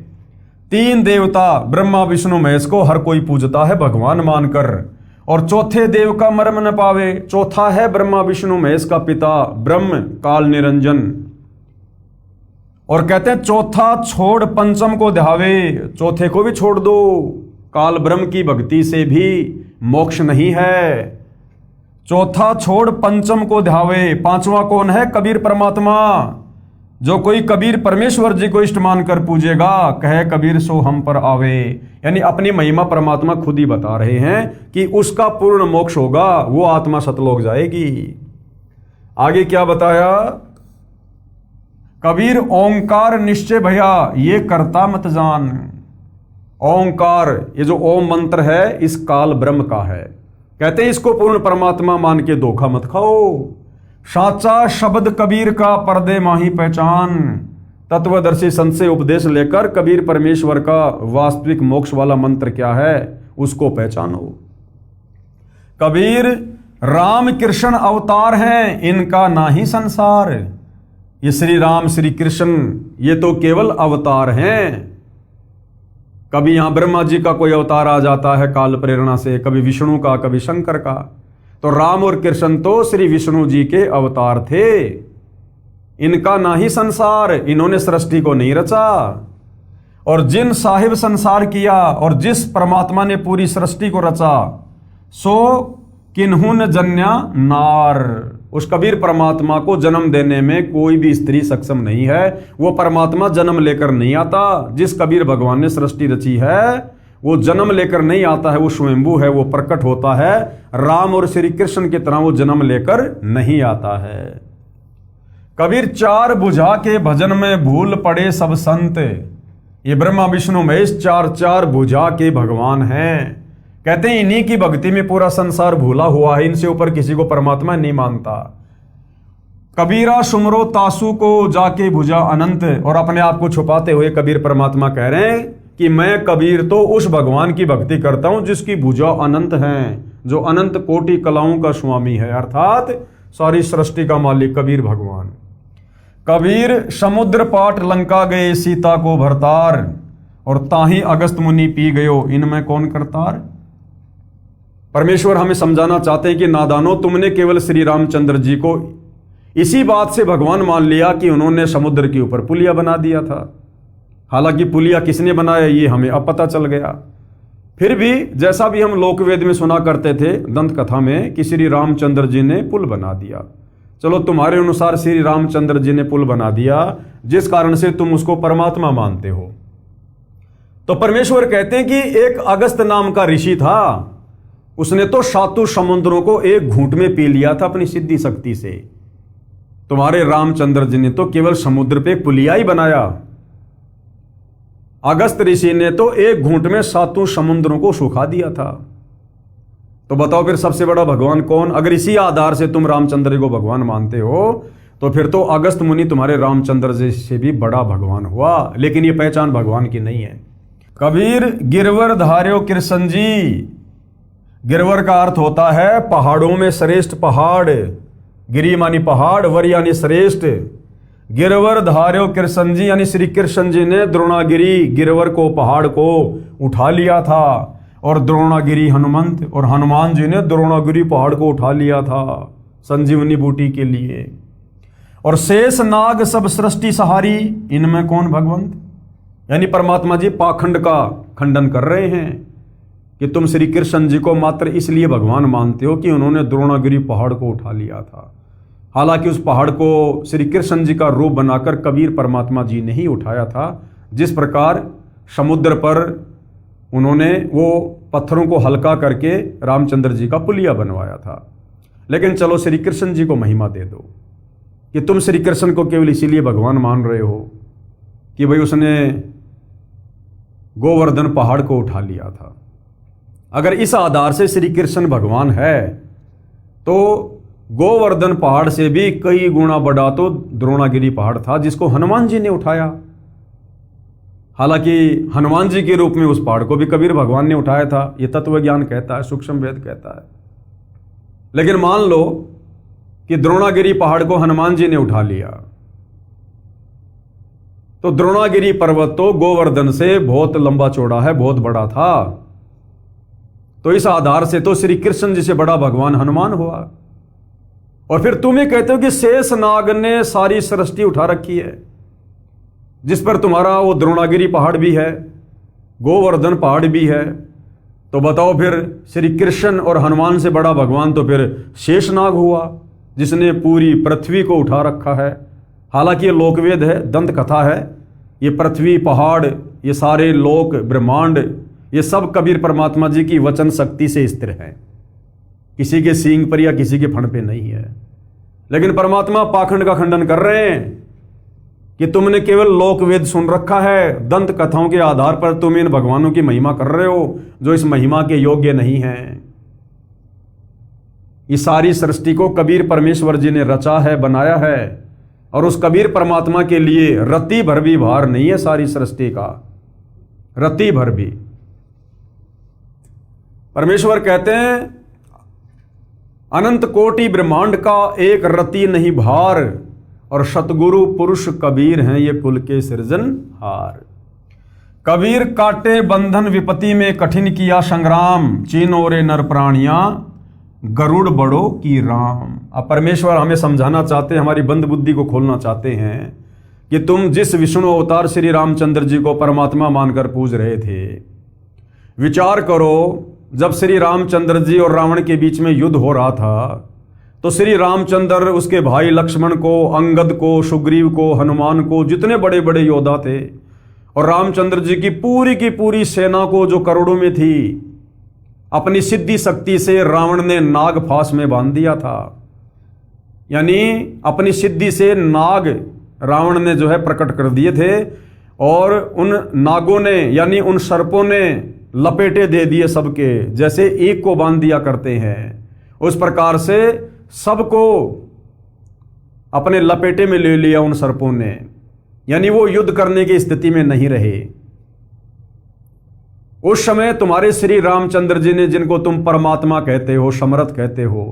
तीन देवता ब्रह्मा विष्णु महेश को हर कोई पूजता है भगवान मानकर, और चौथे देव का मर्म न पावे। चौथा है ब्रह्मा विष्णु महेश का पिता ब्रह्म काल निरंजन, और कहते हैं चौथा छोड़ पंचम को ध्यावे, चौथे को भी छोड़ दो। काल ब्रह्म की भक्ति से भी मोक्ष नहीं है। चौथा छोड़ पंचम को ध्यावे। पांचवा कौन है? कबीर परमात्मा। जो कोई कबीर परमेश्वर जी को इष्ट मानकर पूजेगा, कहे कबीर सो हम पर आवे। यानी अपनी महिमा परमात्मा खुद ही बता रहे हैं कि उसका पूर्ण मोक्ष होगा, वो आत्मा सतलोक जाएगी। आगे क्या बताया? कबीर ओंकार निश्चय भया, ये करता मत जान। ओंकार, ये जो ओम मंत्र है, इस काल ब्रह्म का है। कहते हैं इसको पूर्ण परमात्मा मान के धोखा मत खाओ। साचा शब्द कबीर का पर्दे माही पहचान। तत्वदर्शी संत से उपदेश लेकर कबीर परमेश्वर का वास्तविक मोक्ष वाला मंत्र क्या है उसको पहचानो। कबीर राम कृष्ण अवतार हैं, इनका ना ही संसार। ये श्री राम श्री कृष्ण ये तो केवल अवतार हैं। कभी यहां ब्रह्मा जी का कोई अवतार आ जाता है काल प्रेरणा से, कभी विष्णु का, कभी शंकर का। तो राम और कृष्ण तो श्री विष्णु जी के अवतार थे। इनका ना ही संसार, इन्होंने सृष्टि को नहीं रचा। और जिन साहिब संसार किया और जिस परमात्मा ने पूरी सृष्टि को रचा, सो किन्हुन जन्या नार। उस कबीर परमात्मा को जन्म देने में कोई भी स्त्री सक्षम नहीं है। वो परमात्मा जन्म लेकर नहीं आता। जिस कबीर भगवान ने सृष्टि रची है वो जन्म लेकर नहीं आता है, वो स्वयंभू है, वो प्रकट होता है। राम और श्री कृष्ण की तरह वो जन्म लेकर नहीं आता है। कबीर चार बुझा के भजन में भूल पड़े सब संत। ये ब्रह्मा विष्णु महेश चार चार बुझा के भगवान हैं। कहते हैं इन्हीं की भक्ति में पूरा संसार भूला हुआ है, इनसे ऊपर किसी को परमात्मा नहीं मानता। कबीरा सुमरो तासु को जाके भुजा अनंत। और अपने आप को छुपाते हुए कबीर परमात्मा कह रहे हैं कि मैं कबीर तो उस भगवान की भक्ति करता हूं जिसकी भुजा अनंत है, जो अनंत कोटि कलाओं का स्वामी है, अर्थात सारी सृष्टि का मालिक कबीर भगवान। कबीर समुद्र पाट लंका गए सीता को भरतार। और ताही अगस्त मुनि पी गयो इनमें कौन करतार। परमेश्वर हमें समझाना चाहते हैं कि नादानो, तुमने केवल श्री रामचंद्र जी को इसी बात से भगवान मान लिया कि उन्होंने समुद्र के ऊपर पुलिया बना दिया था। हालांकि पुलिया किसने बनाया ये हमें अब पता चल गया। फिर भी जैसा भी हम लोकवेद में सुना करते थे दंत कथा में कि श्री रामचंद्र जी ने पुल बना दिया। चलो तुम्हारे अनुसार श्री रामचंद्र जी ने पुल बना दिया, जिस कारण से तुम उसको परमात्मा मानते हो। तो परमेश्वर कहते हैं कि एक अगस्त नाम का ऋषि था, उसने तो सातों समुद्रों को एक घूंट में पी लिया था अपनी सिद्धि शक्ति से। तुम्हारे रामचंद्र जी ने तो केवल समुद्र पे पुलिया ही बनाया। अगस्त ऋषि ने तो एक घूंट में सातों समुद्रों को सुखा दिया था। तो बताओ फिर सबसे बड़ा भगवान कौन। अगर इसी आधार से तुम रामचंद्र को भगवान मानते हो तो फिर तो अगस्त मुनि तुम्हारे रामचंद्र जी से भी बड़ा भगवान हुआ। लेकिन ये पहचान भगवान की नहीं है। कबीर गिरवर धार्यो कृष्ण जी। गिरवर का अर्थ होता है पहाड़ों में श्रेष्ठ पहाड़। गिरी मानी पहाड़, वर यानी श्रेष्ठ। गिरवर धार्यो कृष्ण जी यानी श्री कृष्ण जी ने द्रोणागिरी गिरवर को, पहाड़ को उठा लिया था। और द्रोणागिरी हनुमंत, और हनुमान जी ने द्रोणागिरी पहाड़ को उठा लिया था संजीवनी बूटी के लिए। और शेष नाग सब सृष्टि सहारी, इनमें कौन भगवंत। यानी परमात्मा जी पाखंड का खंडन कर रहे हैं कि तुम श्री कृष्ण जी को मात्र इसलिए भगवान मानते हो कि उन्होंने द्रोणागिरी पहाड़ को उठा लिया था। हालांकि उस पहाड़ को श्री कृष्ण जी का रूप बनाकर कबीर परमात्मा जी ने ही उठाया था। जिस प्रकार समुद्र पर उन्होंने वो पत्थरों को हल्का करके रामचंद्र जी का पुलिया बनवाया था। लेकिन चलो श्री कृष्ण जी को महिमा दे दो कि तुम श्री कृष्ण को केवल इसीलिए भगवान मान रहे हो कि भाई उसने गोवर्धन पहाड़ को उठा लिया था। अगर इस आधार से श्री कृष्ण भगवान है तो गोवर्धन पहाड़ से भी कई गुना बड़ा तो द्रोणागिरी पहाड़ था जिसको हनुमान जी ने उठाया। हालांकि हनुमान जी के रूप में उस पहाड़ को भी कबीर भगवान ने उठाया था, ये तत्व ज्ञान कहता है, सूक्ष्म वेद कहता है। लेकिन मान लो कि द्रोणागिरी पहाड़ को हनुमान जी ने उठा लिया, तो द्रोणागिरी पर्वत तो गोवर्धन से बहुत लंबा चौड़ा है, बहुत बड़ा था। तो इस आधार से तो श्री कृष्ण जी से बड़ा भगवान हनुमान हुआ। और फिर तुम ये कहते हो कि शेष नाग ने सारी सृष्टि उठा रखी है, जिस पर तुम्हारा वो द्रोणागिरी पहाड़ भी है, गोवर्धन पहाड़ भी है। तो बताओ फिर श्री कृष्ण और हनुमान से बड़ा भगवान तो फिर शेषनाग हुआ जिसने पूरी पृथ्वी को उठा रखा है। हालांकि ये लोकवेद है, दंत कथा है। ये पृथ्वी, पहाड़, ये सारे लोक, ब्रह्मांड, ये सब कबीर परमात्मा जी की वचन शक्ति से स्थिर है, किसी के सींग पर या किसी के फण पे नहीं है। लेकिन परमात्मा पाखंड का खंडन कर रहे हैं कि तुमने केवल लोकवेद सुन रखा है, दंत कथाओं के आधार पर तुम इन भगवानों की महिमा कर रहे हो जो इस महिमा के योग्य नहीं हैं। इस सारी सृष्टि को कबीर परमेश्वर जी ने रचा है, बनाया है, और उस कबीर परमात्मा के लिए रत्ती भर भी भार नहीं है सारी सृष्टि का, रत्ती भर भी। परमेश्वर कहते हैं अनंत कोटि ब्रह्मांड का एक रत्ती नहीं भार, और सतगुरु पुरुष कबीर हैं ये कुल के सृजनहार। कबीर काटे बंधन विपत्ति में कठिन किया संग्राम, चीनोरे नर प्राणियां गरुड़ बड़ो की राम। अब परमेश्वर हमें समझाना चाहते हैं, हमारी बंद बुद्धि को खोलना चाहते हैं कि तुम जिस विष्णु अवतार श्री रामचंद्र जी को परमात्मा मानकर पूज रहे थे, विचार करो जब श्री रामचंद्र जी और रावण के बीच में युद्ध हो रहा था तो श्री रामचंद्र उसके भाई लक्ष्मण को, अंगद को, सुग्रीव को, हनुमान को, जितने बड़े बड़े योद्धा थे, और रामचंद्र जी की पूरी सेना को जो करोड़ों में थी, अपनी सिद्धि शक्ति से रावण ने नाग फांस में बांध दिया था। यानी अपनी सिद्धि से नाग रावण ने जो है प्रकट कर दिए थे और उन नागों ने यानी उन सर्पों ने लपेटे दे दिए सबके, जैसे एक को बांध दिया करते हैं उस प्रकार से सबको अपने लपेटे में ले लिया उन सर्पों ने। यानी वो युद्ध करने की स्थिति में नहीं रहे। उस समय तुम्हारे श्री रामचंद्र जी ने, जिनको तुम परमात्मा कहते हो, समर्थ कहते हो,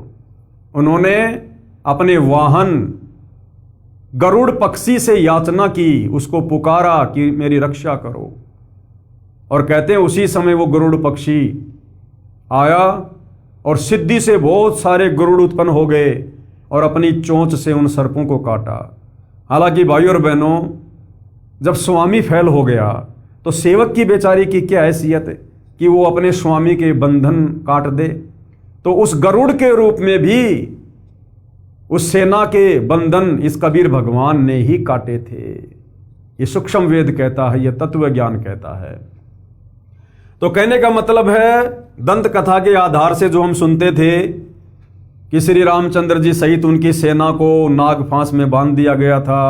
उन्होंने अपने वाहन गरुड़ पक्षी से याचना की, उसको पुकारा कि मेरी रक्षा करो। और कहते हैं उसी समय वो गरुड़ पक्षी आया और सिद्धि से बहुत सारे गरुड़ उत्पन्न हो गए और अपनी चोंच से उन सर्पों को काटा। हालांकि भाइयों और बहनों, जब स्वामी फैल हो गया तो सेवक की बेचारी की क्या हैसियत है कि वो अपने स्वामी के बंधन काट दे। तो उस गरुड़ के रूप में भी उस सेना के बंधन इस कबीर भगवान ने ही काटे थे। ये सूक्ष्म वेद कहता है, ये तत्व ज्ञान कहता है। तो कहने का मतलब है, दंत कथा के आधार से जो हम सुनते थे कि श्री रामचंद्र जी सहित उनकी सेना को नाग फांस में बांध दिया गया था,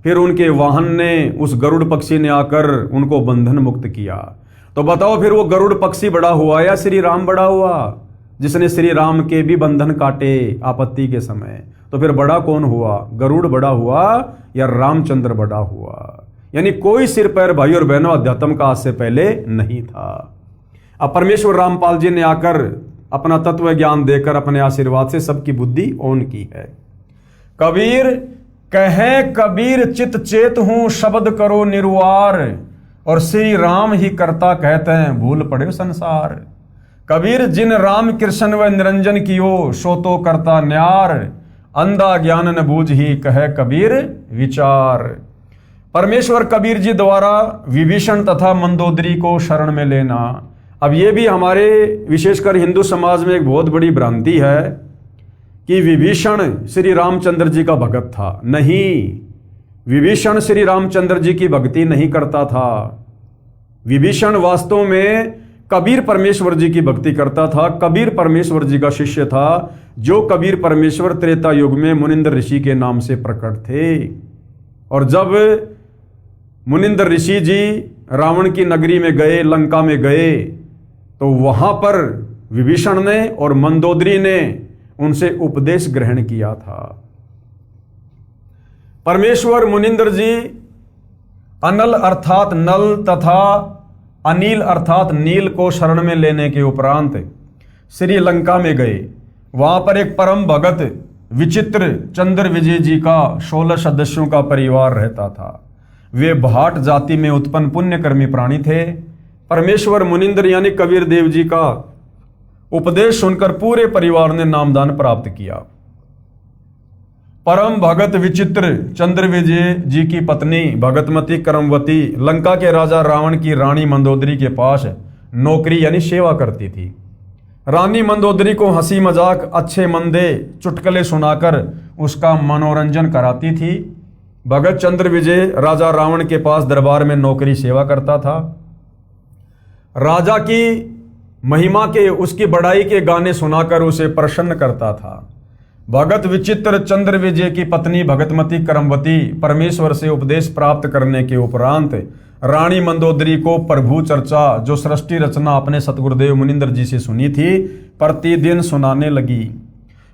फिर उनके वाहन ने, उस गरुड़ पक्षी ने आकर उनको बंधन मुक्त किया। तो बताओ फिर वो गरुड़ पक्षी बड़ा हुआ या श्री राम बड़ा हुआ, जिसने श्री राम के भी बंधन काटे आपत्ति के समय? तो फिर बड़ा कौन हुआ, गरुड़ बड़ा हुआ या रामचंद्र बड़ा हुआ? यानी कोई सिर पैर भाई और बहनों अध्यात्म का आज से पहले नहीं था। अब परमेश्वर रामपाल जी ने आकर अपना तत्व ज्ञान देकर अपने आशीर्वाद से सबकी बुद्धि ऑन की है। कबीर कहे कबीर चित चेत हूं शब्द करो निर्वार, और श्री राम ही करता कहते हैं भूल पड़े संसार। कबीर जिन राम कृष्ण व निरंजन कियो सो तो करता न्यार, अंधा ज्ञान न बूझ ही कहे कबीर विचार। परमेश्वर कबीर जी द्वारा विभीषण तथा मंदोदरी को शरण में लेना। अब ये भी हमारे विशेषकर हिंदू समाज में एक बहुत बड़ी भ्रांति है कि विभीषण श्री रामचंद्र जी का भगत था। नहीं, विभीषण श्री रामचंद्र जी की भक्ति नहीं करता था। विभीषण वास्तव में कबीर परमेश्वर जी की भक्ति करता था। कबीर परमेश्वर जी का शिष्य था, जो कबीर परमेश्वर त्रेता युग में मुनिंदर ऋषि के नाम से प्रकट थे। और जब मुनिंदर ऋषि जी रावण की नगरी में गए, लंका में गए, तो वहां पर विभीषण ने और मंदोदरी ने उनसे उपदेश ग्रहण किया था। परमेश्वर मुनिंदर जी अनल अर्थात नल तथा अनिल अर्थात नील को शरण में लेने के उपरांत श्री लंका में गए। वहां पर एक परम भगत विचित्र चंद्र विजय जी का 16 सदस्यों का परिवार रहता था। वे भाट जाति में उत्पन्न पुण्यकर्मी प्राणी थे। परमेश्वर मुनिंदर यानी कबीर देव जी का उपदेश सुनकर पूरे परिवार ने नामदान प्राप्त किया। परम भगत विचित्र चंद्र विजय जी की पत्नी भगतमती करमवती लंका के राजा रावण की रानी मंदोदरी के पास नौकरी यानी सेवा करती थी। रानी मंदोदरी को हंसी मजाक, अच्छे मंदे चुटकुले सुनाकर उसका मनोरंजन कराती थी। भगत चंद्र विजय राजा रावण के पास दरबार में नौकरी सेवा करता था। राजा की महिमा के, उसकी बड़ाई के गाने सुनाकर उसे प्रसन्न करता था। भगत विचित्र चंद्र विजय की पत्नी भगतमती करमवती परमेश्वर से उपदेश प्राप्त करने के उपरांत रानी मंदोदरी को प्रभु चर्चा, जो सृष्टि रचना अपने सतगुरुदेव मुनिंदर जी से सुनी थी, प्रतिदिन सुनाने लगी।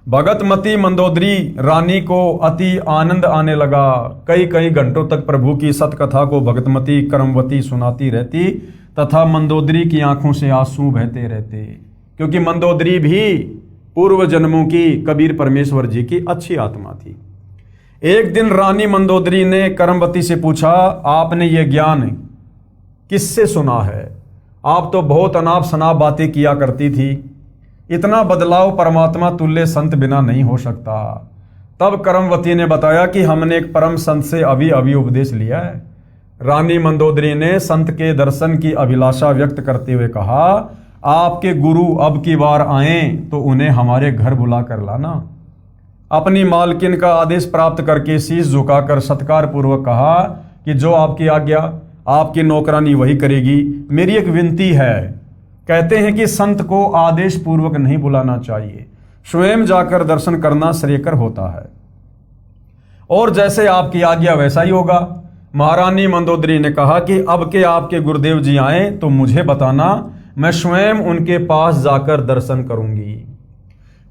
भगतमती मंदोदरी रानी को अति आनंद आने लगा। कई कई घंटों तक प्रभु की सतकथा को भगतमती करमवती सुनाती रहती तथा मंदोदरी की आंखों से आंसू बहते रहते, क्योंकि मंदोदरी भी पूर्व जन्मों की कबीर परमेश्वर जी की अच्छी आत्मा थी। एक दिन रानी मंदोदरी ने करमवती से पूछा, आपने ये ज्ञान किससे सुना है? आप तो बहुत अनाप शनाप बातें किया करती थी। इतना बदलाव परमात्मा तुल्य संत बिना नहीं हो सकता। तब करमवती ने बताया कि हमने एक परम संत से अभी अभी उपदेश लिया है। रानी मंदोदरी ने संत के दर्शन की अभिलाषा व्यक्त करते हुए कहा, आपके गुरु अब की बार आएं तो उन्हें हमारे घर बुला कर लाना। अपनी मालकिन का आदेश प्राप्त करके शीश झुकाकर सत्कार पूर्वक कहा कि जो आपकी आज्ञा, आपकी नौकरानी वही करेगी। मेरी एक विनती है, कहते हैं कि संत को आदेश पूर्वक नहीं बुलाना चाहिए, स्वयं जाकर दर्शन करना श्रेयकर होता है। और जैसे आपकी आज्ञा वैसा ही होगा। महारानी मंदोदरी ने कहा कि अब के आपके गुरुदेव जी आए तो मुझे बताना, मैं स्वयं उनके पास जाकर दर्शन करूंगी।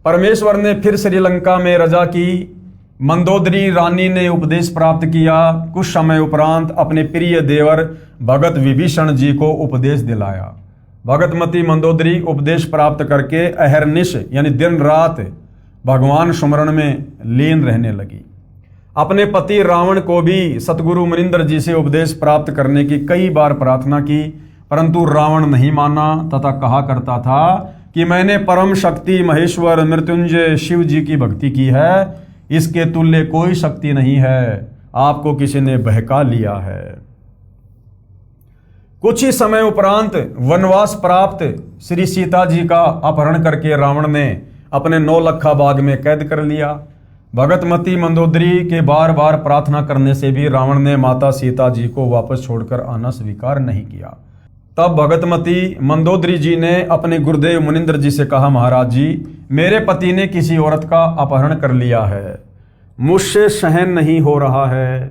परमेश्वर ने फिर श्रीलंका में रजा की। मंदोदरी रानी ने उपदेश प्राप्त किया। कुछ समय उपरांत अपने प्रिय देवर भगत विभीषण जी को उपदेश दिलाया। भगतमती मंदोदरी उपदेश प्राप्त करके अहरनिश यानी दिन रात भगवान स्मरण में लीन रहने लगी। अपने पति रावण को भी सतगुरु मुनिंदर जी से उपदेश प्राप्त करने की कई बार प्रार्थना की, परंतु रावण नहीं माना तथा कहा करता था कि मैंने परम शक्ति महेश्वर मृत्युंजय शिव जी की भक्ति की है, इसके तुल्य कोई शक्ति नहीं है, आपको किसी ने बहका लिया है। कुछ ही समय उपरांत वनवास प्राप्त श्री सीता जी का अपहरण करके रावण ने अपने 9 लखा बाग में कैद कर लिया। भगतमती मंदोदरी के बार बार प्रार्थना करने से भी रावण ने माता सीता जी को वापस छोड़कर आना स्वीकार नहीं किया। तब भगतमती मंदोदरी जी ने अपने गुरुदेव मुनिंदर जी से कहा, महाराज जी, मेरे पति ने किसी औरत का अपहरण कर लिया है, मुझसे सहन नहीं हो रहा है,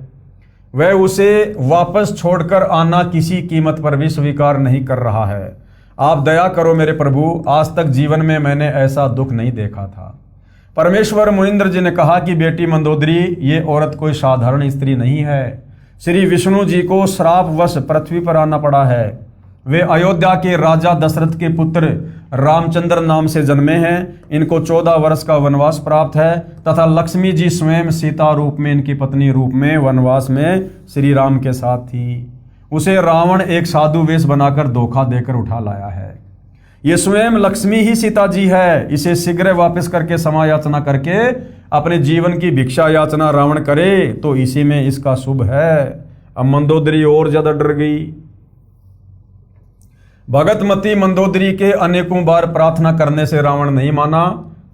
वह उसे वापस छोड़कर आना किसी कीमत पर भी स्वीकार नहीं कर रहा है। आप दया करो मेरे प्रभु, आज तक जीवन में मैंने ऐसा दुख नहीं देखा था। परमेश्वर मुनिंदर जी ने कहा कि बेटी मंदोदरी, ये औरत कोई साधारण स्त्री नहीं है। श्री विष्णु जी को श्रापवश पृथ्वी पर आना पड़ा है। वे अयोध्या के राजा दशरथ के पुत्र रामचंद्र नाम से जन्मे हैं। इनको 14 वर्ष का वनवास प्राप्त है तथा लक्ष्मी जी स्वयं सीता रूप में इनकी पत्नी रूप में वनवास में श्री राम के साथ थी। उसे रावण एक साधु वेश बनाकर धोखा देकर उठा लाया है। ये स्वयं लक्ष्मी ही सीता जी है। इसे शीघ्र वापस करके क्षमा याचना करके अपने जीवन की भिक्षा याचना रावण करे तो इसी में इसका शुभ है। अब मंदोदरी और ज्यादा डर गई। भगतमती मंदोदरी के अनेकों बार प्रार्थना करने से रावण नहीं माना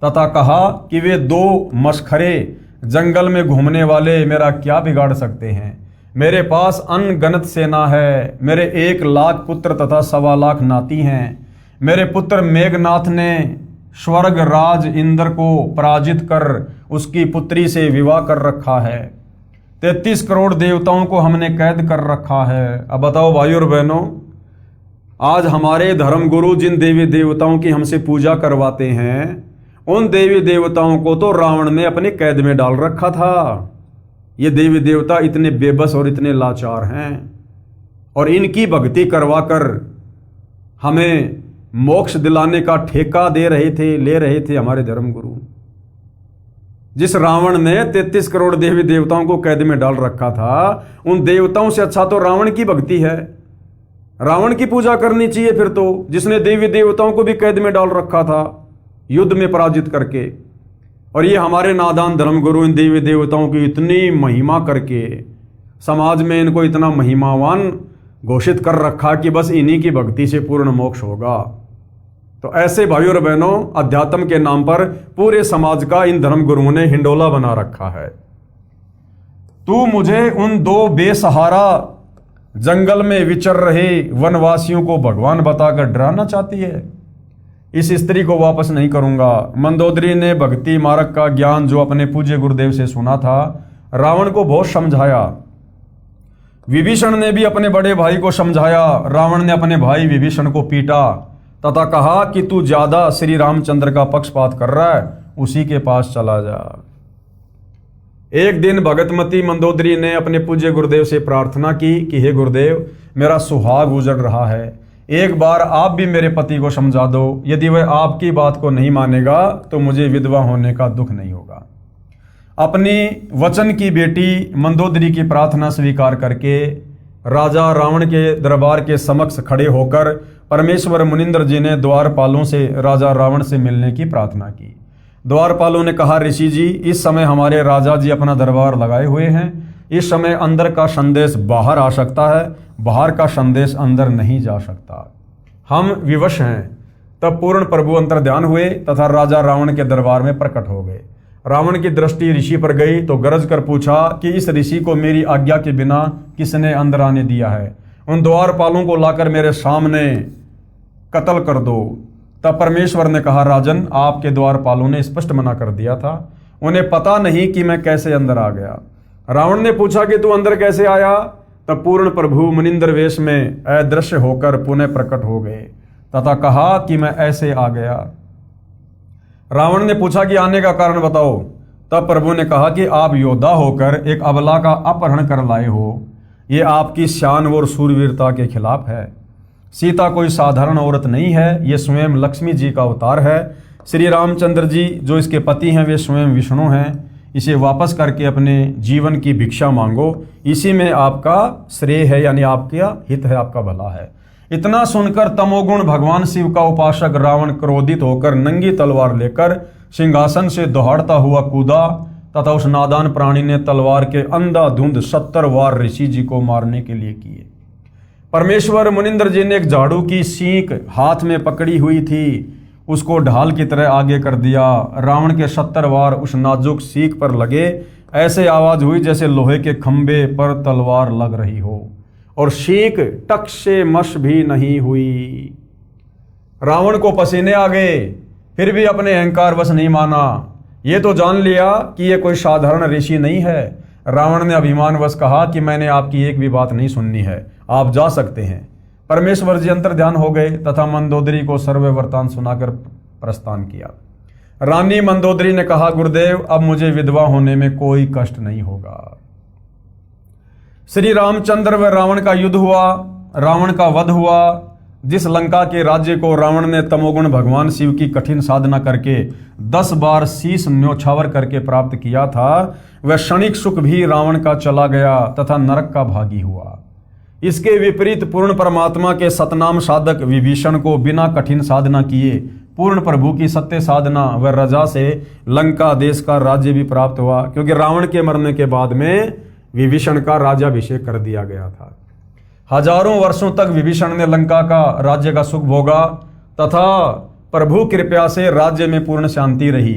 तथा कहा कि वे 2 मशखरे जंगल में घूमने वाले मेरा क्या बिगाड़ सकते हैं। मेरे पास अनगनत सेना है, मेरे 1 लाख पुत्र तथा 1.25 लाख नाती हैं। मेरे पुत्र मेघनाथ ने स्वर्ग राज इंद्र को पराजित कर उसकी पुत्री से विवाह कर रखा है। 33 करोड़ देवताओं को हमने कैद कर रखा है। अब बताओ भाई और बहनों, आज हमारे धर्मगुरु जिन देवी देवताओं की हमसे पूजा करवाते हैं, उन देवी देवताओं को तो रावण ने अपने कैद में डाल रखा था। ये देवी देवता इतने बेबस और इतने लाचार हैं और इनकी भक्ति करवाकर हमें मोक्ष दिलाने का ठेका ले रहे थे हमारे धर्मगुरु। जिस रावण ने 33 करोड़ देवी देवताओं को कैद में डाल रखा था, उन देवताओं से अच्छा तो रावण की भक्ति है। रावण की पूजा करनी चाहिए फिर तो, जिसने देवी देवताओं को भी कैद में डाल रखा था युद्ध में पराजित करके। और ये हमारे नादान धर्मगुरु इन देवी देवताओं की इतनी महिमा करके समाज में इनको इतना महिमावान घोषित कर रखा कि बस इन्हीं की भक्ति से पूर्ण मोक्ष होगा। तो ऐसे भाइयों और बहनों, अध्यात्म के नाम पर पूरे समाज का इन धर्मगुरुओं ने हिंडोला बना रखा है। तू मुझे उन 2 बेसहारा जंगल में विचर रहे वनवासियों को भगवान बताकर डराना चाहती है। इस स्त्री को वापस नहीं करूंगा। मंदोदरी ने भक्ति मार्ग का ज्ञान जो अपने पूज्य गुरुदेव से सुना था, रावण को बहुत समझाया। विभीषण ने भी अपने बड़े भाई को समझाया। रावण ने अपने भाई विभीषण को पीटा तथा कहा कि तू ज्यादा श्री रामचंद्र का पक्षपात कर रहा है, उसी के पास चला जा। एक दिन भगतमती मंदोदरी ने अपने पूज्य गुरुदेव से प्रार्थना की कि हे गुरुदेव, मेरा सुहाग उजड़ रहा है, एक बार आप भी मेरे पति को समझा दो। यदि वह आपकी बात को नहीं मानेगा तो मुझे विधवा होने का दुख नहीं होगा। अपनी वचन की बेटी मंदोदरी की प्रार्थना स्वीकार करके राजा रावण के दरबार के समक्ष खड़े होकर परमेश्वर मुनिंद्र जी ने द्वारपालों से राजा रावण से मिलने की प्रार्थना की। द्वारपालों ने कहा, ऋषि जी, इस समय हमारे राजा जी अपना दरबार लगाए हुए हैं। इस समय अंदर का संदेश बाहर आ सकता है, बाहर का संदेश अंदर नहीं जा सकता। हम विवश हैं। तब पूर्ण प्रभु अंतर्ध्यान हुए तथा राजा रावण के दरबार में प्रकट हो गए। रावण की दृष्टि ऋषि पर गई तो गरज कर पूछा कि इस ऋषि को मेरी आज्ञा के बिना किसने अंदर आने दिया है? उन द्वारपालों को लाकर मेरे सामने कत्ल कर दो। तब परमेश्वर ने कहा, राजन, आपके द्वारपालों ने स्पष्ट मना कर दिया था। उन्हें पता नहीं कि मैं कैसे अंदर आ गया। रावण ने पूछा कि तू अंदर कैसे आया? तब पूर्ण प्रभु मुनिंद्र वेश में अदृश्य होकर पुनः प्रकट हो गए तथा कहा कि मैं ऐसे आ गया। रावण ने पूछा कि आने का कारण बताओ। तब प्रभु ने कहा कि आप योद्धा होकर एक अबला का अपहरण कर लाए हो। ये आपकी शान और शूरवीरता के खिलाफ है। सीता कोई साधारण औरत नहीं है, ये स्वयं लक्ष्मी जी का अवतार है। श्री रामचंद्र जी जो इसके पति हैं वे स्वयं विष्णु हैं। इसे वापस करके अपने जीवन की भिक्षा मांगो, इसी में आपका श्रेय है, यानी आपका हित है, आपका भला है। इतना सुनकर तमोगुण भगवान शिव का उपासक रावण क्रोधित होकर नंगी तलवार लेकर सिंहासन से दौड़ता हुआ कूदा तथा उस नादान प्राणी ने तलवार के अंधाधुंध 70 वार ऋषि जी को मारने के लिए किए। परमेश्वर मुनिंद्र जी ने एक झाड़ू की सींक हाथ में पकड़ी हुई थी, उसको ढाल की तरह आगे कर दिया। रावण के 70 वार उस नाजुक सींक पर लगे। ऐसे आवाज हुई जैसे लोहे के खंभे पर तलवार लग रही हो, और सींक टक से मश भी नहीं हुई। रावण को पसीने आ गए, फिर भी अपने अहंकार वश नहीं माना। ये तो जान लिया कि ये कोई साधारण ऋषि नहीं है। रावण ने अभिमान वश कहा कि मैंने आपकी एक भी बात नहीं सुननी है, आप जा सकते हैं। परमेश्वर जी अंतर्ध्यान हो गए तथा मंदोदरी को सर्व वृत्तांत सुनाकर प्रस्थान किया। रानी मंदोदरी ने कहा, गुरुदेव, अब मुझे विधवा होने में कोई कष्ट नहीं होगा। श्री रामचंद्र व रावण का युद्ध हुआ, रावण का वध हुआ। जिस लंका के राज्य को रावण ने तमोगुण भगवान शिव की कठिन साधना करके 10 बार शीश न्योछावर करके प्राप्त किया था, वह क्षणिक सुख भी रावण का चला गया तथा नरक का भागी हुआ। इसके विपरीत पूर्ण परमात्मा के सतनाम साधक विभीषण को बिना कठिन साधना किए पूर्ण प्रभु की सत्य साधना व रजा से लंका देश का राज्य भी प्राप्त हुआ, क्योंकि रावण के मरने के बाद में विभीषण का राज्याभिषेक कर दिया गया था। हजारों वर्षों तक विभीषण ने लंका का राज्य का सुख भोगा तथा प्रभु कृपया से राज्य में पूर्ण शांति रही।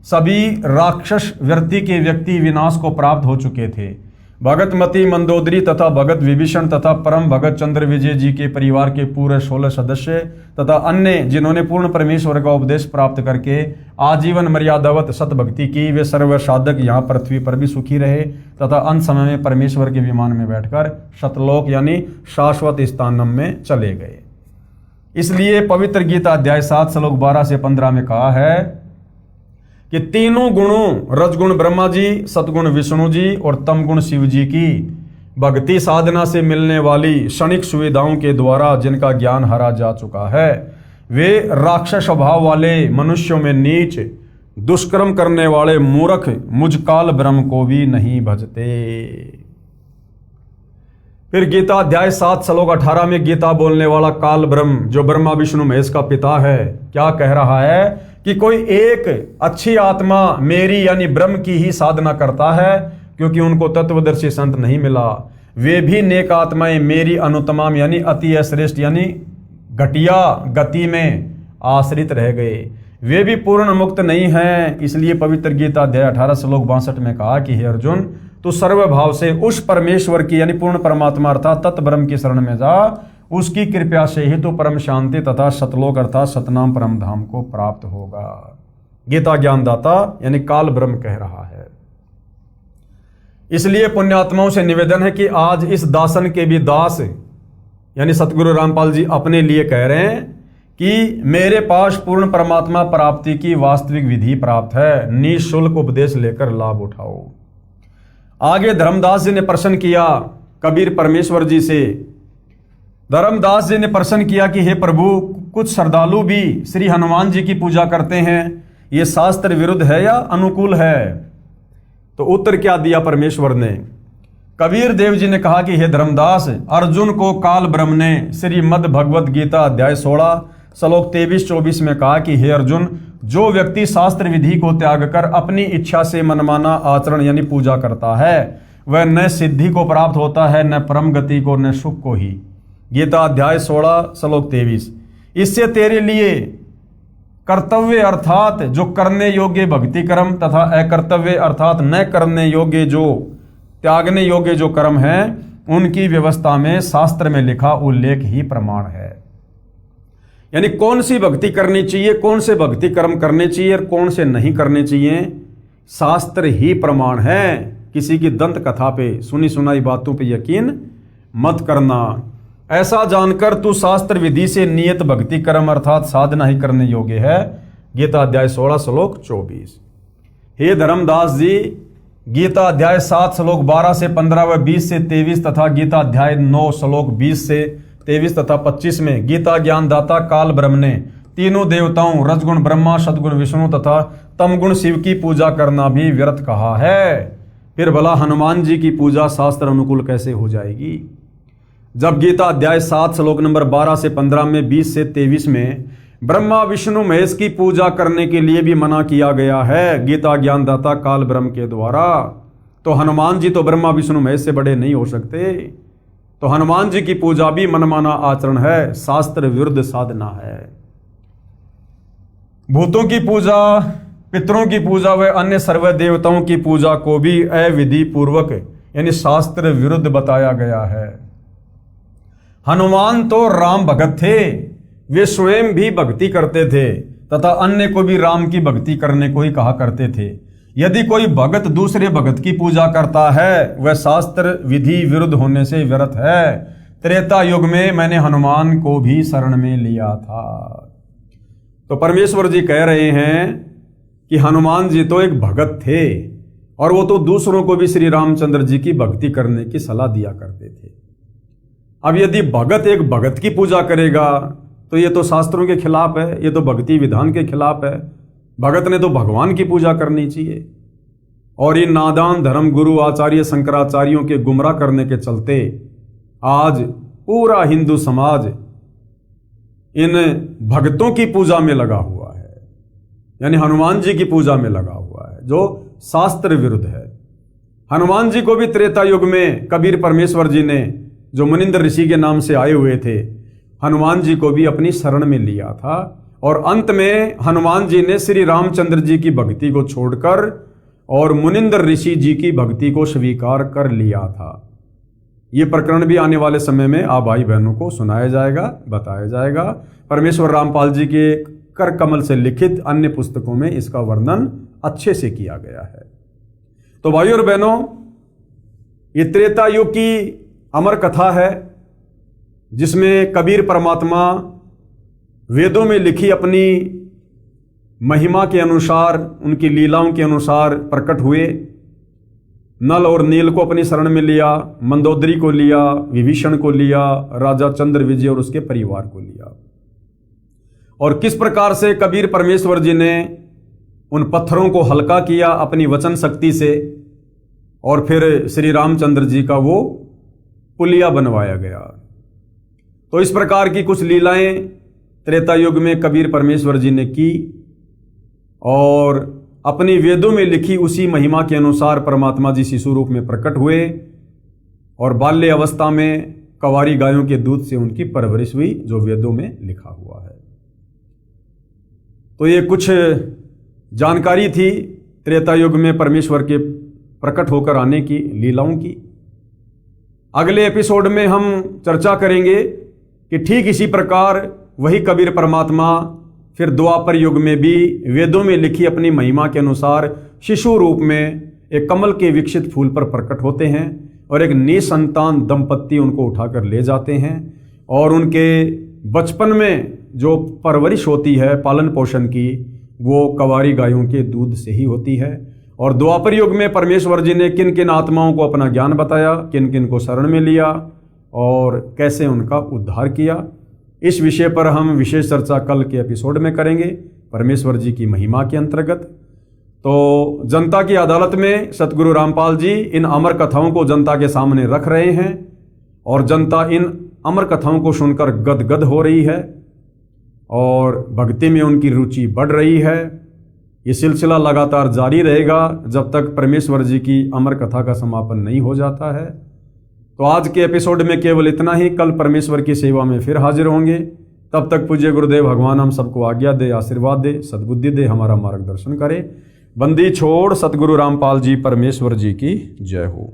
सभी राक्षस व्यक्ति विनाश को प्राप्त हो चुके थे। भगतमती मंदोदरी तथा भगत विभीषण तथा परम भगत चंद्र विजय जी के परिवार के पूरे 16 सदस्य तथा अन्य जिन्होंने पूर्ण परमेश्वर का उपदेश प्राप्त करके आजीवन मर्यादावत सतभक्ति की, वे सर्व साधक यहाँ पृथ्वी पर भी सुखी रहे तथा अंत समय में परमेश्वर के विमान में बैठकर सतलोक यानी शाश्वत स्थानम में चले गए। इसलिए पवित्र गीता अध्याय 7 श्लोक 12 से 15 में कहा है कि तीनों गुणों रजगुण ब्रह्मा जी, सतगुण विष्णु जी और तमगुण शिव जी की भक्ति साधना से मिलने वाली क्षणिक सुविधाओं के द्वारा जिनका ज्ञान हरा जा चुका है, वे राक्षस स्वभाव वाले मनुष्यों में नीच दुष्कर्म करने वाले मूर्ख मुझकाल ब्रह्म को भी नहीं भजते। फिर गीता अध्याय 7 श्लोक 18 में गीता बोलने वाला काल ब्रह्म जो ब्रह्मा विष्णु महेश का पिता है, क्या कह रहा है कि कोई एक अच्छी आत्मा मेरी यानी ब्रह्म की ही साधना करता है, क्योंकि उनको तत्वदर्शी संत नहीं मिला। वे भी नेक आत्माएं मेरी अनुत्तम यानी अति श्रेष्ठ यानी घटिया गति में आश्रित रह गए। वे भी पूर्ण मुक्त नहीं हैं। इसलिए पवित्र गीता अध्याय 18 श्लोक 62 में कहा कि हे अर्जुन, तू सर्वभाव से उस परमेश्वर की यानी पूर्ण परमात्मा अर्थात तत् ब्रह्म की शरण में जा। उसकी कृपा से ही तो परम शांति तथा सतलोक अर्थात सतनाम परम धाम को प्राप्त होगा। गीता ज्ञानदाता यानी काल ब्रह्म कह रहा है। इसलिए पुण्यात्माओं से निवेदन है कि आज इस दासन के भी दास यानी सतगुरु रामपाल जी अपने लिए कह रहे हैं कि मेरे पास पूर्ण परमात्मा प्राप्ति की वास्तविक विधि प्राप्त है, निःशुल्क उपदेश लेकर लाभ उठाओ। आगे धर्मदास जी ने प्रश्न किया कबीर परमेश्वर जी से। धर्मदास जी ने प्रश्न किया कि हे प्रभु, कुछ श्रद्धालु भी श्री हनुमान जी की पूजा करते हैं, ये शास्त्र विरुद्ध है या अनुकूल है? तो उत्तर क्या दिया परमेश्वर ने? कबीर देव जी ने कहा कि हे धर्मदास, अर्जुन को काल ब्रह्म ने श्रीमद् भगवत गीता अध्याय 16 श्लोक 23-24 में कहा कि हे अर्जुन, जो व्यक्ति शास्त्र विधि को त्याग कर अपनी इच्छा से मनमाना आचरण यानी पूजा करता है, वह न सिद्धि को प्राप्त होता है, न परम गति को, न सुख को ही। गीता अध्याय 16 श्लोक 23। इससे तेरे लिए कर्तव्य अर्थात जो करने योग्य भक्ति कर्म तथा अकर्तव्य अर्थात न करने योग्य जो त्यागने योग्य जो कर्म है, उनकी व्यवस्था में शास्त्र में लिखा उल्लेख ही प्रमाण है। यानी कौन सी भक्ति करनी चाहिए, कौन से भक्ति कर्म करने चाहिए और कौन से नहीं करने चाहिए, शास्त्र ही प्रमाण है। किसी की दंत कथा पे, सुनी सुनाई बातों पे यकीन मत करना। ऐसा जानकर तू शास्त्र विधि से नियत भक्ति कर्म अर्थात साधना ही करने योग्य है। गीता अध्याय 16 श्लोक 24। हे धर्मदास जी, गीता अध्याय 7 श्लोक 12 से 15 व 20 से 23 तथा गीता अध्याय 9 श्लोक 20 से 23 तथा 25 में गीता ज्ञानदाता काल ब्रह्म ने तीनों देवताओं रजगुण ब्रह्मा, सदगुण विष्णु तथा तमगुण शिव की पूजा करना भी व्यर्थ कहा है। फिर भला हनुमान जी की पूजा शास्त्र अनुकूल कैसे हो जाएगी? जब गीता अध्याय 7 श्लोक नंबर 12 से 15 में 20 से 23 में ब्रह्मा विष्णु महेश की पूजा करने के लिए भी मना किया गया है गीता ज्ञानदाता काल ब्रह्म के द्वारा, तो हनुमान जी तो ब्रह्मा विष्णु महेश से बड़े नहीं हो सकते। तो हनुमान जी की पूजा भी मनमाना आचरण है, शास्त्र विरुद्ध साधना है। भूतों की पूजा, पितरों की पूजा व अन्य सर्व देवताओं की पूजा को भी अविधि पूर्वक यानी शास्त्र विरुद्ध बताया गया है। हनुमान तो राम भगत थे, वे स्वयं भी भक्ति करते थे तथा अन्य को भी राम की भक्ति करने को ही कहा करते थे। यदि कोई भगत दूसरे भगत की पूजा करता है, वह शास्त्र विधि विरुद्ध होने से व्यर्थ है। त्रेता युग में मैंने हनुमान को भी शरण में लिया था। तो परमेश्वर जी कह रहे हैं कि हनुमान जी तो एक भगत थे और वो तो दूसरों को भी श्री रामचंद्र जी की भक्ति करने की सलाह दिया करते थे। अब यदि भगत एक भगत की पूजा करेगा तो ये तो शास्त्रों के खिलाफ है, ये तो भक्ति विधान के खिलाफ है। भगत ने तो भगवान की पूजा करनी चाहिए। और इन नादान धर्म गुरु आचार्य शंकराचार्यों के गुमराह करने के चलते आज पूरा हिंदू समाज इन भक्तों की पूजा में लगा हुआ है, यानी हनुमान जी की पूजा में लगा हुआ है, जो शास्त्र विरुद्ध है। हनुमान जी को भी त्रेता युग में कबीर परमेश्वर जी ने, जो मुनिंद्र ऋषि के नाम से आए हुए थे, हनुमान जी को भी अपनी शरण में लिया था। और अंत में हनुमान जी ने श्री रामचंद्र जी की भक्ति को छोड़कर और मुनिंद्र ऋषि जी की भक्ति को स्वीकार कर लिया था। ये प्रकरण भी आने वाले समय में आप भाई बहनों को सुनाया जाएगा, बताया जाएगा। परमेश्वर रामपाल जी के कर कमल से लिखित अन्य पुस्तकों में इसका वर्णन अच्छे से किया गया है। तो भाइयों और बहनों, ये त्रेता युग की अमर कथा है जिसमें कबीर परमात्मा वेदों में लिखी अपनी महिमा के अनुसार, उनकी लीलाओं के अनुसार प्रकट हुए। नल और नील को अपनी शरण में लिया, मंदोदरी को लिया, विभीषण को लिया, राजा चंद्र विजय और उसके परिवार को लिया। और किस प्रकार से कबीर परमेश्वर जी ने उन पत्थरों को हल्का किया अपनी वचन शक्ति से, और फिर श्री रामचंद्र जी का वो पुलिया बनवाया गया। तो इस प्रकार की कुछ लीलाएं त्रेता युग में कबीर परमेश्वर जी ने की और अपनी वेदों में लिखी उसी महिमा के अनुसार परमात्मा जी शिशु रूप में प्रकट हुए और बाल्य अवस्था में कवारी गायों के दूध से उनकी परवरिश हुई, जो वेदों में लिखा हुआ है। तो ये कुछ जानकारी थी त्रेता युग में परमेश्वर के प्रकट होकर आने की लीलाओं की। अगले एपिसोड में हम चर्चा करेंगे कि ठीक इसी प्रकार वही कबीर परमात्मा फिर द्वापर युग में भी वेदों में लिखी अपनी महिमा के अनुसार शिशु रूप में एक कमल के विकसित फूल पर प्रकट होते हैं और एक निसंतान दंपत्ति उनको उठाकर ले जाते हैं और उनके बचपन में जो परवरिश होती है पालन पोषण की, वो कवारी गायों के दूध से ही होती है। और द्वापर युग में परमेश्वर जी ने किन किन आत्माओं को अपना ज्ञान बताया, किन किन को शरण में लिया और कैसे उनका उद्धार किया, इस विषय पर हम विशेष चर्चा कल के एपिसोड में करेंगे परमेश्वर जी की महिमा के अंतर्गत। तो जनता की अदालत में सतगुरु रामपाल जी इन अमर कथाओं को जनता के सामने रख रहे हैं और जनता इन अमर कथाओं को सुनकर गदगद हो रही है और भक्ति में उनकी रुचि बढ़ रही है। ये सिलसिला लगातार जारी रहेगा जब तक परमेश्वर जी की अमर कथा का समापन नहीं हो जाता है। तो आज के एपिसोड में केवल इतना ही। कल परमेश्वर की सेवा में फिर हाजिर होंगे। तब तक पूज्य गुरुदेव भगवान हम सबको आज्ञा दे, आशीर्वाद दे, सद्बुद्धि दे, हमारा मार्गदर्शन करे। बंदी छोड़ सतगुरु रामपाल जी परमेश्वर जी की जय हो।